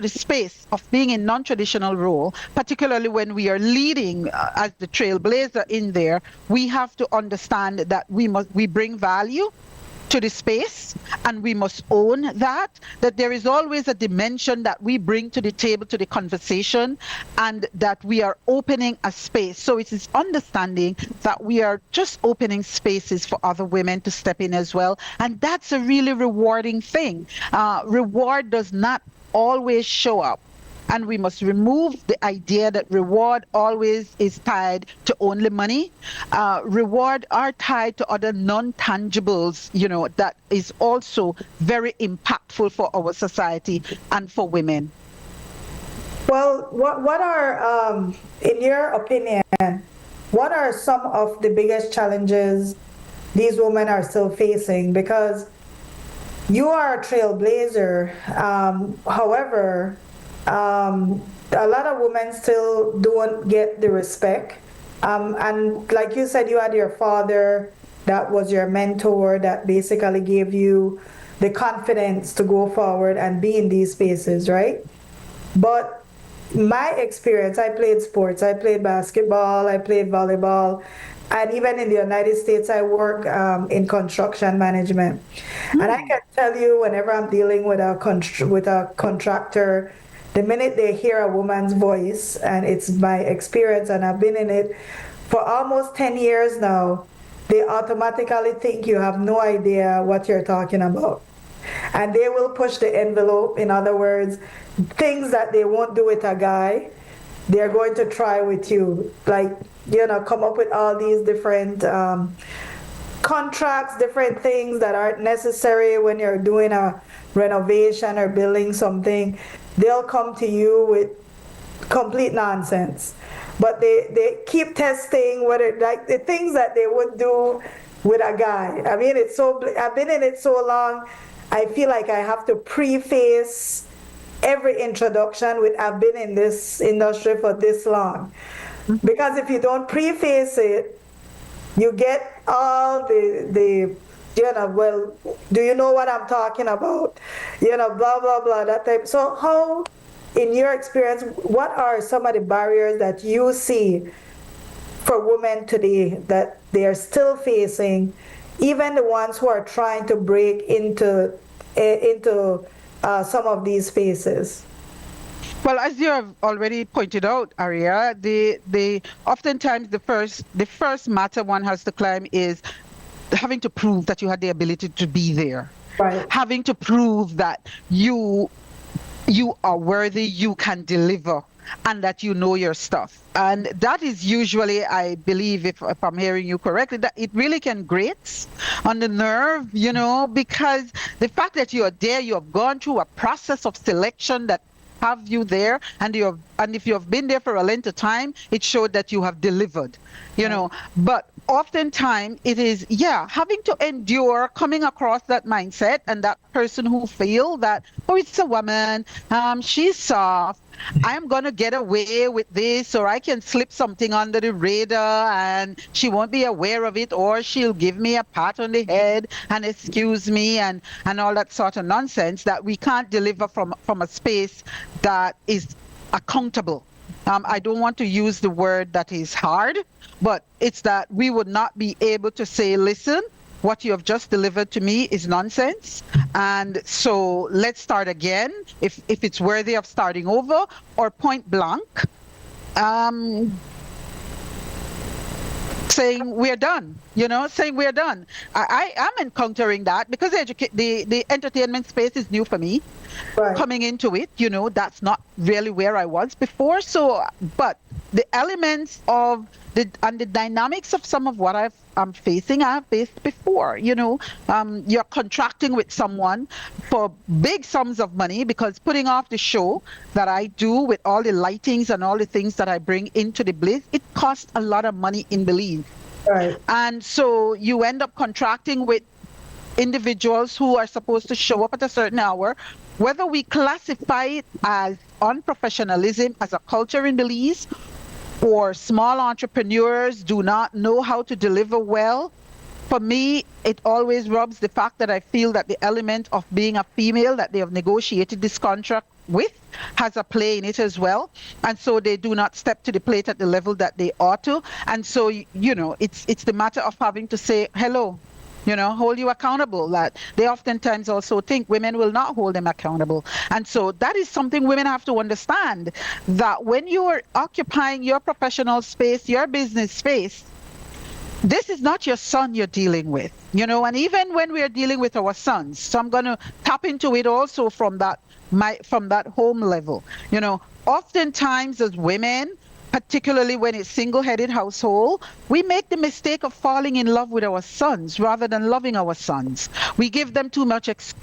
space of being in non-traditional role, particularly when we are leading as the trailblazer in there, we have to understand that we bring value to the space, and we must own that there is always a dimension that we bring to the table, to the conversation, and that we are opening a space. So it is understanding that we are just opening spaces for other women to step in as well, and that's a really rewarding thing. Reward does not always show up, and we must remove the idea that reward always is tied to only money. Reward are tied to other non-tangibles, that is also very impactful for our society and for women. Well, what are, in your opinion, what are some of the biggest challenges these women are still facing? Because you are a trailblazer. However, a lot of women still don't get the respect. And like you said, you had your father that was your mentor, that basically gave you the confidence to go forward and be in these spaces, right? But my experience, I played sports. I played basketball, I played volleyball, and even in the United States, I work in construction management. And I can tell you, whenever I'm dealing with a contractor, the minute they hear a woman's voice, and it's my experience, and I've been in it for almost 10 years now, they automatically think you have no idea what you're talking about. And they will push the envelope. In other words, things that they won't do with a guy, they're going to try with you. Like, come up with all these different contracts, different things that aren't necessary when you're doing a renovation or building something. They'll come to you with complete nonsense. But they keep testing whether, like, the things that they would do with a guy. I mean, I've been in it so long, I feel like I have to preface every introduction with, I've been in this industry for this long. Because if you don't preface it, you get all the well, do you know what I'm talking about? Blah, blah, blah, that type. So how, in your experience, what are some of the barriers that you see for women today that they are still facing, even the ones who are trying to break into some of these spaces? Well, as you have already pointed out, Aria, the oftentimes the first matter one has to climb is having to prove that you had the ability to be there. Right. Having to prove that you are worthy, you can deliver, and that you know your stuff. And that is usually, I believe, if I'm hearing you correctly, that it really can grate on the nerve, because the fact that you are there, you have gone through a process of selection that have you there, and if you have been there for a length of time, it showed that you have delivered, But oftentimes it is, having to endure coming across that mindset and that person who feel that, oh, it's a woman, she's soft, I'm going to get away with this, or I can slip something under the radar and she won't be aware of it, or she'll give me a pat on the head and excuse me, and all that sort of nonsense, that we can't deliver from a space that is accountable. I don't want to use the word that is hard, but it's that we would not be able to say, listen, what you have just delivered to me is nonsense, and so let's start again, if it's worthy of starting over, or point blank saying we're done, saying we're done. I am encountering that because the entertainment space is new for me. Right. Coming into it, that's not really where I was before. So, but the elements of the dynamics of some of what I'm facing, I have faced before. You're contracting with someone for big sums of money, because putting off the show that I do with all the lightings and all the things that I bring into the Blaze, it costs a lot of money in Belize. Right. And so you end up contracting with individuals who are supposed to show up at a certain hour. Whether we classify it as unprofessionalism as a culture in Belize, or small entrepreneurs do not know how to deliver well, for me, it always rubs the fact that I feel that the element of being a female that they have negotiated this contract with has a play in it as well. And so they do not step to the plate at the level that they ought to. And so, it's the matter of having to say, hello, hold you accountable. That they oftentimes also think women will not hold them accountable. And so that is something women have to understand, that when you are occupying your professional space, your business space, this is not your son you're dealing with, and even when we're dealing with our sons, so I'm going to tap into it also from that home level. Oftentimes as women, particularly when it's single-headed household, we make the mistake of falling in love with our sons rather than loving our sons. We give them too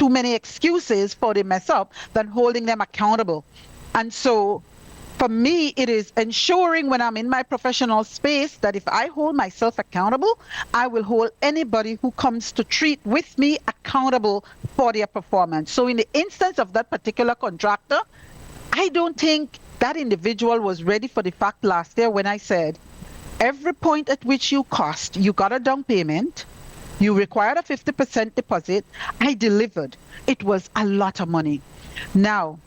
many excuses for the mess up than holding them accountable. And so for me, it is ensuring when I'm in my professional space that if I hold myself accountable, I will hold anybody who comes to treat with me accountable for their performance. So in the instance of that particular contractor, I don't think that individual was ready for the fact last year when I said, every point at which you cost, you got a down payment, you required a 50% deposit, I delivered. It was a lot of money. Now,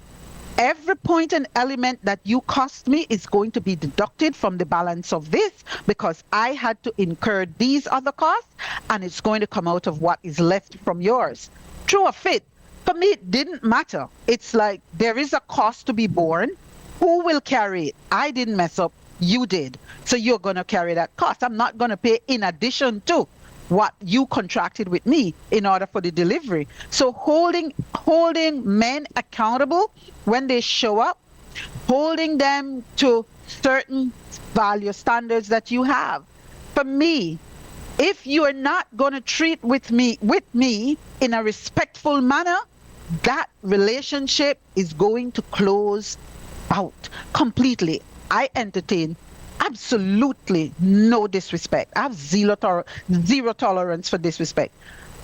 every point and element that you cost me is going to be deducted from the balance of this because I had to incur these other costs, and it's going to come out of what is left from yours. True or fit, for me, it didn't matter. It's like there is a cost to be borne. Who will carry it? I didn't mess up. You did. So you're going to carry that cost. I'm not going to pay in addition to what you contracted with me in order for the delivery. So holding men accountable when they show up, holding them to certain value standards that you have. For me, if you are not going to treat with me in a respectful manner, that relationship is going to close out completely. I entertain absolutely no disrespect. I have zero tolerance for disrespect.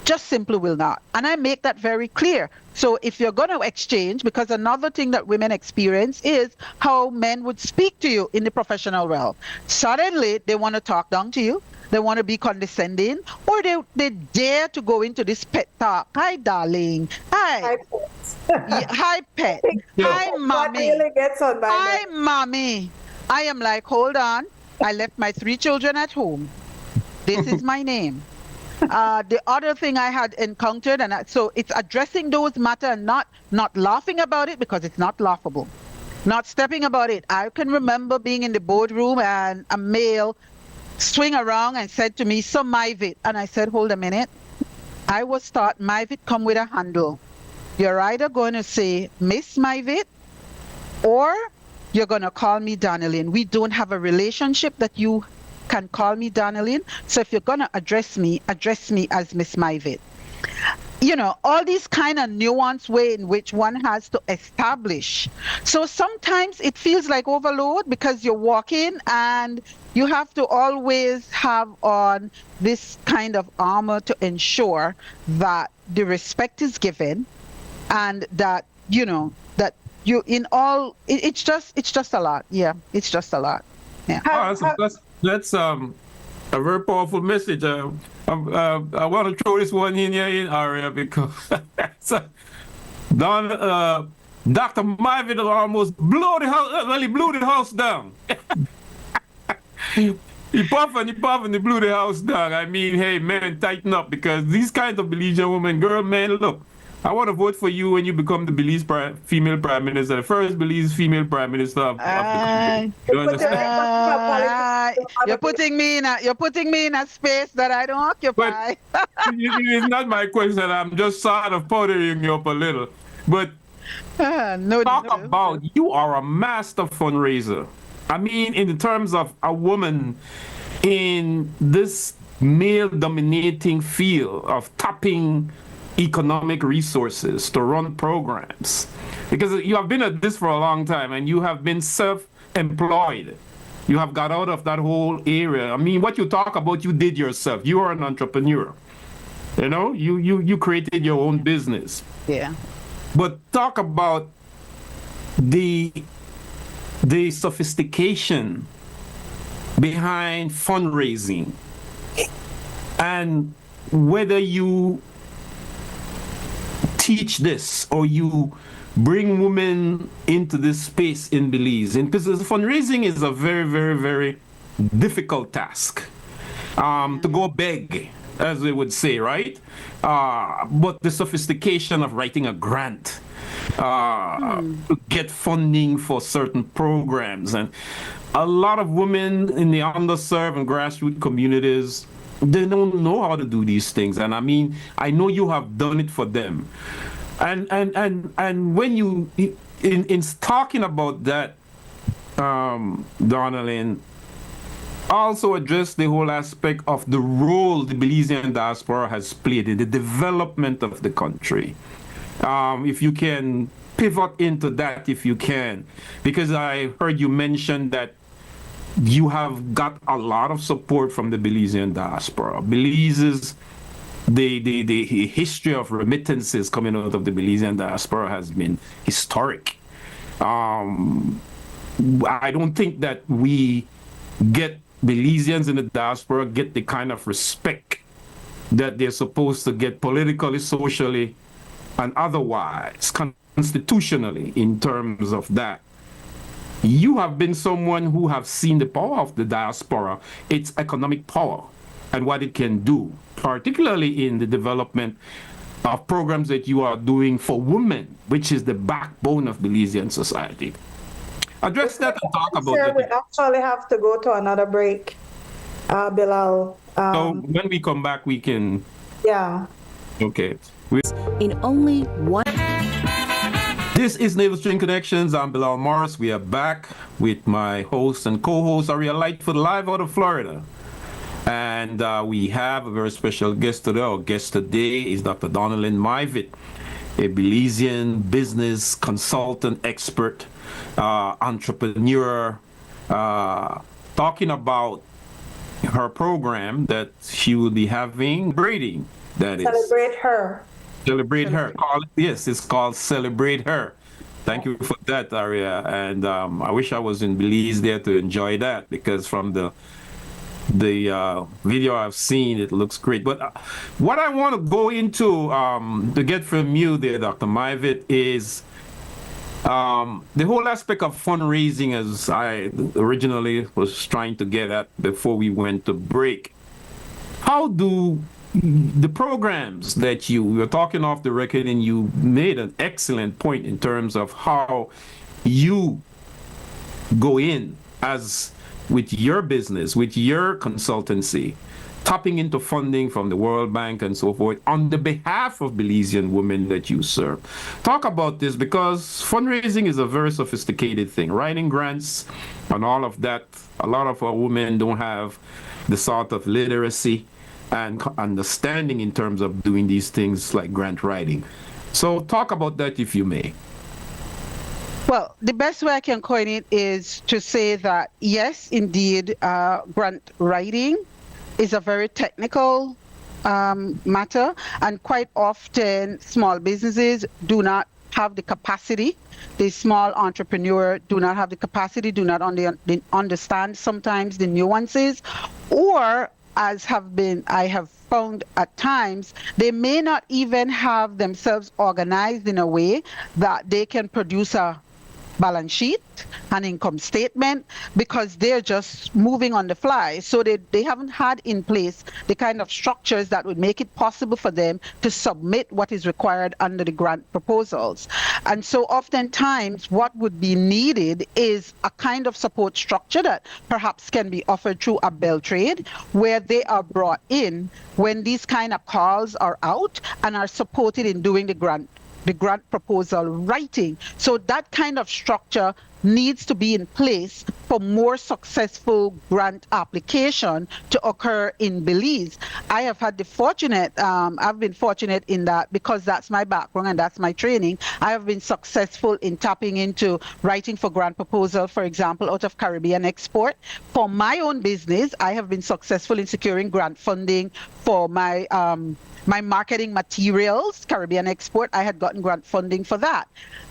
Just simply will not. And I make that very clear. So if you're going to exchange, because another thing that women experience is how men would speak to you in the professional realm. Suddenly, they want to talk down to you. They want to be condescending, or they dare to go into this pet talk. Hi, darling. Hi. Hi, pet. Hi, mommy. What really gets on my Hi, nerves. mommy. I am like, hold on. I left my 3 children at home. This is my name. The other thing I had encountered, so it's addressing those matters and not laughing about it, because it's not laughable. Not stepping about it. I can remember being in the boardroom and a male swing around and said to me, so Myvit. And I said, hold a minute. I was taught Myvit come with a handle. You're either going to say Miss Myvit, or you're going to call me Donnelly. We don't have a relationship that you can call me Donnelly. So if you're going to address me as Miss Myvit. All these kind of nuanced way in which one has to establish. So sometimes it feels like overload because you're walking and you have to always have on this kind of armor to ensure that the respect is given, and that that you it's just a lot. Yeah, it's just a lot. Yeah. That's a very powerful message. I want to throw this one in here in ARIA because Dr. Myvit almost blew the house. Well, he blew the house down. He puffed and he blew the house down. I mean, hey, men, tighten up, because these kinds of Belizean women, girl, man, look, I want to vote for you when you become the Belize female prime minister, the first Belize female prime minister of the country. You understand? You're putting me in a space that I don't occupy. But it's not my question. I'm just sort of powdering you up a little. But talk about, you are a master fundraiser. I mean, in terms of a woman in this male-dominating field of tapping economic resources to run programs, because you have been at this for a long time and you have been self-employed. You have got out of that whole area. I mean, what you talk about, you did yourself. You are an entrepreneur. You created your own business. Yeah. But talk about the sophistication behind fundraising, and whether you teach this or you bring women into this space in Belize. And because fundraising is a very, very, very difficult task. To go beg as they would say, right? But the sophistication of writing a grant to get funding for certain programs. And a lot of women in the underserved and grassroots communities, they don't know how to do these things. And I mean, I know you have done it for them. And when you, in talking about that, Donnelly, also address the whole aspect of the role the Belizean diaspora has played in the development of the country. If you can pivot into that, if you can, because I heard you mention that you have got a lot of support from the Belizean diaspora. Belize's the history of remittances coming out of the Belizean diaspora has been historic. I don't think that we get Belizeans in the diaspora get the kind of respect that they're supposed to get politically, socially, and otherwise, constitutionally, in terms of that. You have been someone who have seen the power of the diaspora, its economic power, and what it can do, particularly in the development of programs that you are doing for women, which is the backbone of Belizean society. Address that and talk about Sir, it. we actually have to go to another break, Bilal. So when we come back, we can... Yeah. Okay. In only one. This is Naval String Connections. I'm Bilal Morris. We are back with my host and co-host, ARIA LIGHTFOOT, live out of Florida. And we have a very special guest today. Our guest today is Dr. Donnelly Mivett, a Belizean business consultant, expert, entrepreneur, talking about her program that she will be having, braiding, that is. Celebrate Her. Celebrate Her. Yes, it's called Celebrate Her. Thank you for that, Aria. And I wish I was in Belize there to enjoy that, because from the video I've seen, it looks great. But what I want to go into to get from you there, Dr. Mivett, is the whole aspect of fundraising, as I originally was trying to get at before we went to break. How do the programs that you were talking off the record, and you made an excellent point in terms of how you go in as with your business, with your consultancy, tapping into funding from the World Bank and so forth on the behalf of Belizean women that you serve. Talk about this, because fundraising is a very sophisticated thing. Writing grants and all of that, a lot of our women don't have the sort of literacy and understanding in terms of doing these things like grant writing. So talk about that, if you may. Well, the best way I can coin it is to say that, yes, indeed, grant writing is a very technical matter, and quite often small businesses do not have the capacity. The small entrepreneur do not have the capacity, do not understand sometimes the nuances, or as I have found at times, they may not even have themselves organized in a way that they can produce a balance sheet, an income statement, because they're just moving on the fly. So they haven't had in place the kind of structures that would make it possible for them to submit what is required under the grant proposals. And so oftentimes what would be needed is a kind of support structure that perhaps can be offered through a bell trade, where they are brought in when these kind of calls are out and are supported in doing the grant proposal writing. So that kind of structure needs to be in place for more successful grant application to occur in Belize. I have had the fortunate, I've been fortunate in that, because that's my background and that's my training. I have been successful in tapping into writing for grant proposal, for example, out of Caribbean Export. For my own business, I have been successful in securing grant funding for my my marketing materials, Caribbean Export. I had gotten grant funding for that.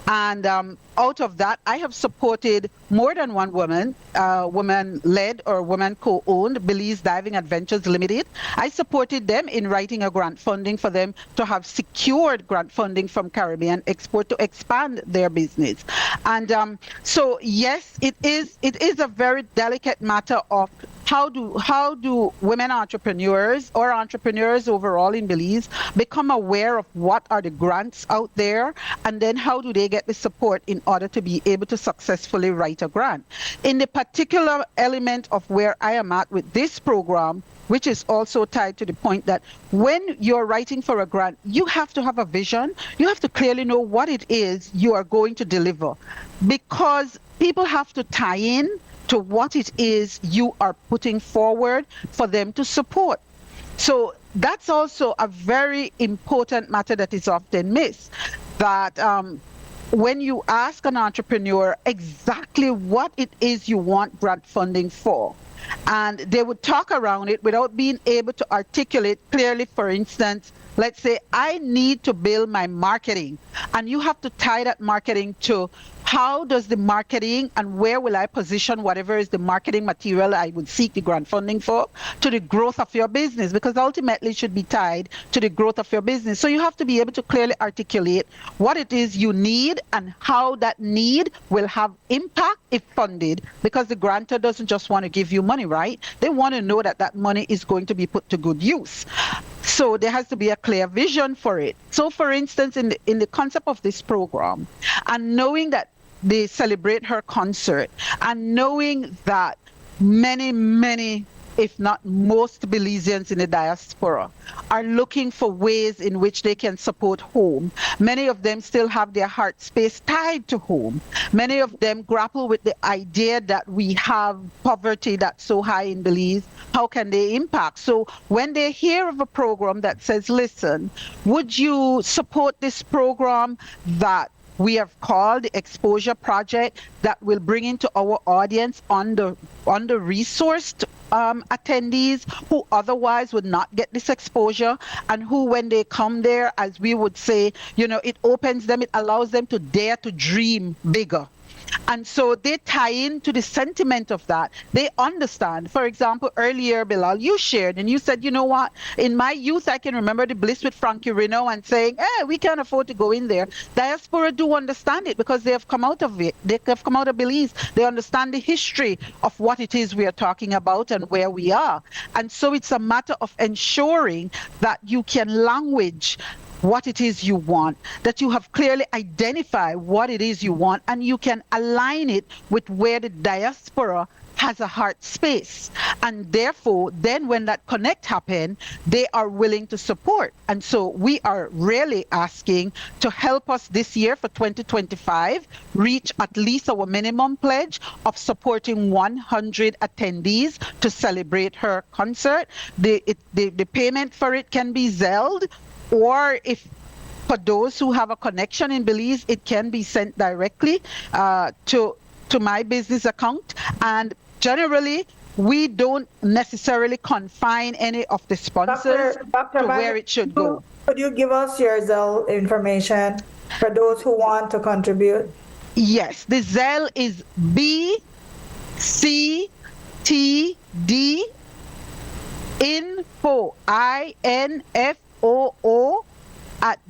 And out of that, I have supported more than one woman, woman-led or woman co-owned, Belize Diving Adventures Limited. I supported them in writing a grant funding for them to have secured grant funding from Caribbean Export to expand their business. And so, yes, it is a very delicate matter of how do women entrepreneurs or entrepreneurs overall in Belize become aware of what are the grants out there, and then how do they get the support in order to be able to successfully write a grant? In the particular element of where I am at with this program, which is also tied to the point that when you're writing for a grant, you have to have a vision. You have to clearly know what it is you are going to deliver, because people have to tie in to what it is you are putting forward for them to support. So that's also a very important matter that is often missed, that when you ask an entrepreneur exactly what it is you want grant funding for, and they would talk around it without being able to articulate clearly. For instance, let's say I need to build my marketing, and you have to tie that marketing to how does the marketing and where will I position whatever is the marketing material I would seek the grant funding for to the growth of your business, because ultimately it should be tied to the growth of your business. So you have to be able to clearly articulate what it is you need and how that need will have impact if funded, because the grantor doesn't just want to give you money, right? They want to know that that money is going to be put to good use. So there has to be a clear vision for it. So for instance, in the concept of this program, and knowing that they celebrate her concert, and knowing that many, if not most Belizeans in the diaspora are looking for ways in which they can support home. Many of them still have their heart space tied to home. Many of them grapple with the idea that we have poverty that's so high in Belize. How can they impact? So when they hear of a program that says, listen, would you support this program that we have called the Exposure Project, that will bring into our audience under-resourced attendees who otherwise would not get this exposure, and who, when they come there, as we would say, it opens them, it allows them to dare to dream bigger. And so they tie into the sentiment of that. They understand. For example, earlier, Bilal, you shared and you said, you know what? In my youth, I can remember the Bliss with Frankie Reno and saying, we can't afford to go in there. Diaspora do understand it because they have come out of it. They have come out of Belize. They understand the history of what it is we are talking about and where we are. And so it's a matter of ensuring that you can language what it is you want, that you have clearly identified what it is you want, and you can align it with where the diaspora has a heart space. And therefore, then when that connect happen, they are willing to support. And so we are really asking to help us this year for 2025, reach at least our minimum pledge of supporting 100 attendees to celebrate her concert. The payment for it can be Zelled, or if for those who have a connection in Belize, it can be sent directly to my business account. And generally, we don't necessarily confine any of the sponsors to where it should go. Could you give us your Zelle information for those who want to contribute? Yes, the Zelle is BCTD info, INFOO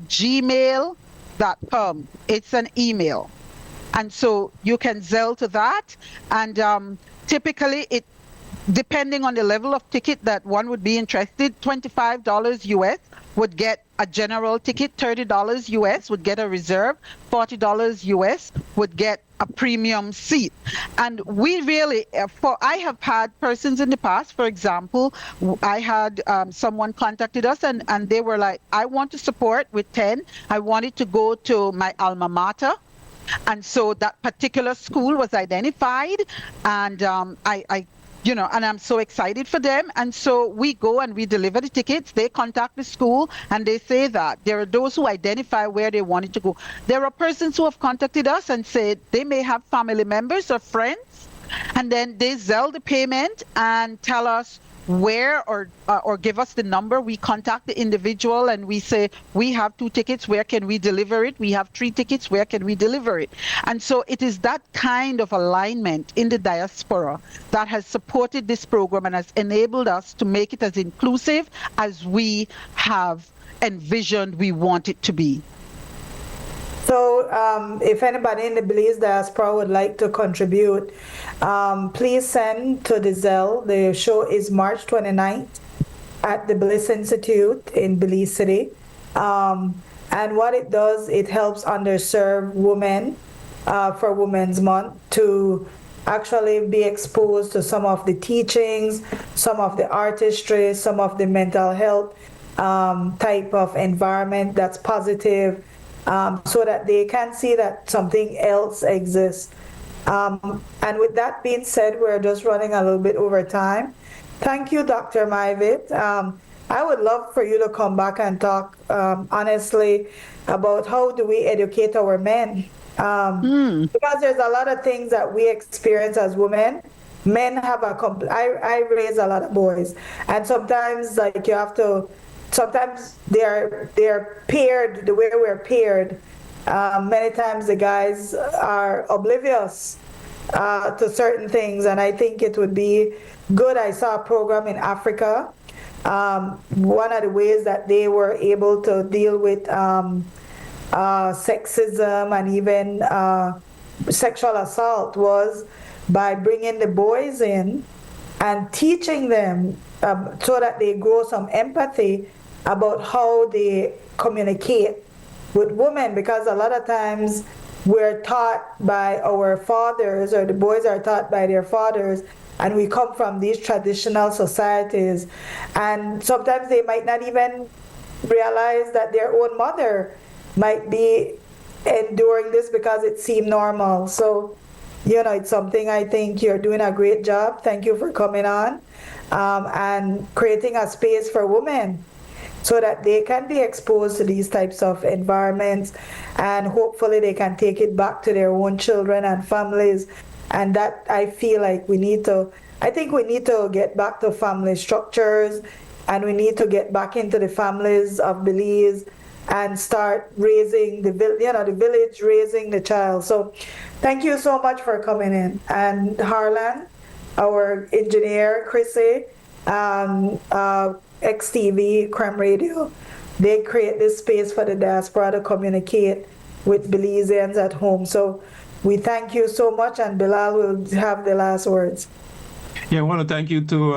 @gmail.com. It's an email. And so you can Zelle to that. And typically, it, depending on the level of ticket that one would be interested, $25 US would get a general ticket, $30 US would get a reserve, $40 US would get a premium seat. And we really, I have had persons in the past, for example, I had someone contacted us and they were like, I want to support with 10. I wanted to go to my alma mater. And so that particular school was identified, and and I'm so excited for them. And so we go and we deliver the tickets. They contact the school and they say that there are those who identify where they wanted to go. There are persons who have contacted us and said they may have family members or friends, and then they Zelle the payment and tell us where, or give us the number. We contact the individual and we say, we have 2 tickets, where can we deliver it? We have 3 tickets, where can we deliver it? And so it is that kind of alignment in the diaspora that has supported this program and has enabled us to make it as inclusive as we have envisioned we want it to be. So if anybody in the Belize diaspora would like to contribute, please send to the Zelle. The show is March 29th at the Bliss Institute in Belize City. And what it does, it helps underserved women for Women's Month to actually be exposed to some of the teachings, some of the artistry, some of the mental health type of environment that's positive, so that they can see that something else exists. And with that being said, we're just running a little bit over time. Thank you, Dr. Maivit. I would love for you to come back and talk honestly about how do we educate our men. Because there's a lot of things that we experience as women. Men have I raise a lot of boys, and sometimes like you have to. Sometimes they're paired the way we're paired. Many times the guys are oblivious to certain things, and I think it would be good. I saw a program in Africa. One of the ways that they were able to deal with sexism and even sexual assault was by bringing the boys in and teaching them so that they grow some empathy about how they communicate with women, because a lot of times we're taught by our fathers, or the boys are taught by their fathers, and we come from these traditional societies, and sometimes they might not even realize that their own mother might be enduring this because it seemed normal. So, you know, it's something I think you're doing a great job. Thank you for coming on and creating a space for women so that they can be exposed to these types of environments, and hopefully they can take it back to their own children and families. And that, I feel like I think we need to get back to family structures, and we need to get back into the families of Belize and start raising the village raising the child. So thank you so much for coming in. And Harlan, our engineer, Chrissy, XTV Creme Radio, they create this space for the diaspora to communicate with Belizeans at home. So we thank you so much, and Bilal will have the last words. Yeah, I want to thank you to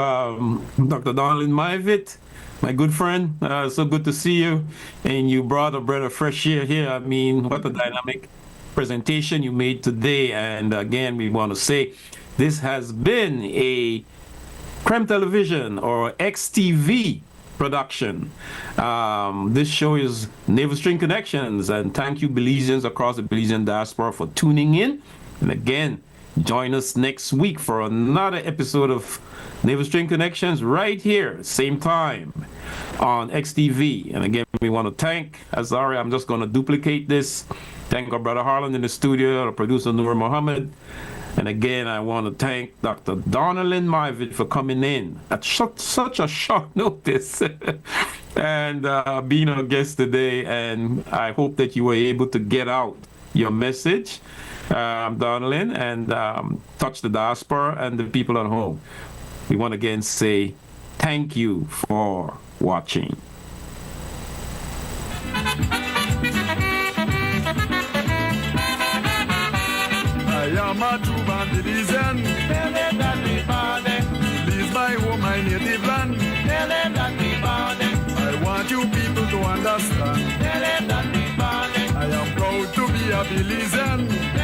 Dr. Donalyn Maivit, my good friend. So good to see you. And you brought a breath of fresh air here. I mean, what a dynamic presentation you made today. And again, we want to say this has been a Creme Television or XTV production. This show is Navel String Connections, and thank you Belizeans across the Belizean diaspora for tuning in. And again, join us next week for another episode of Navel String Connections right here, same time on XTV. And again, we want to thank Azari. I'm just going to duplicate this. Thank our brother Harlan in the studio, our producer Noor Mohammed. And again, I want to thank Dr. Donalyn Maivit for coming in at such a short notice and being our guest today. And I hope that you were able to get out your message, Donalyn, and touch the diaspora and the people at home. We want to again say thank you for watching. I am a true Belizean. Belize my home, my native land. I want you people to understand. I am proud to be a Belizean.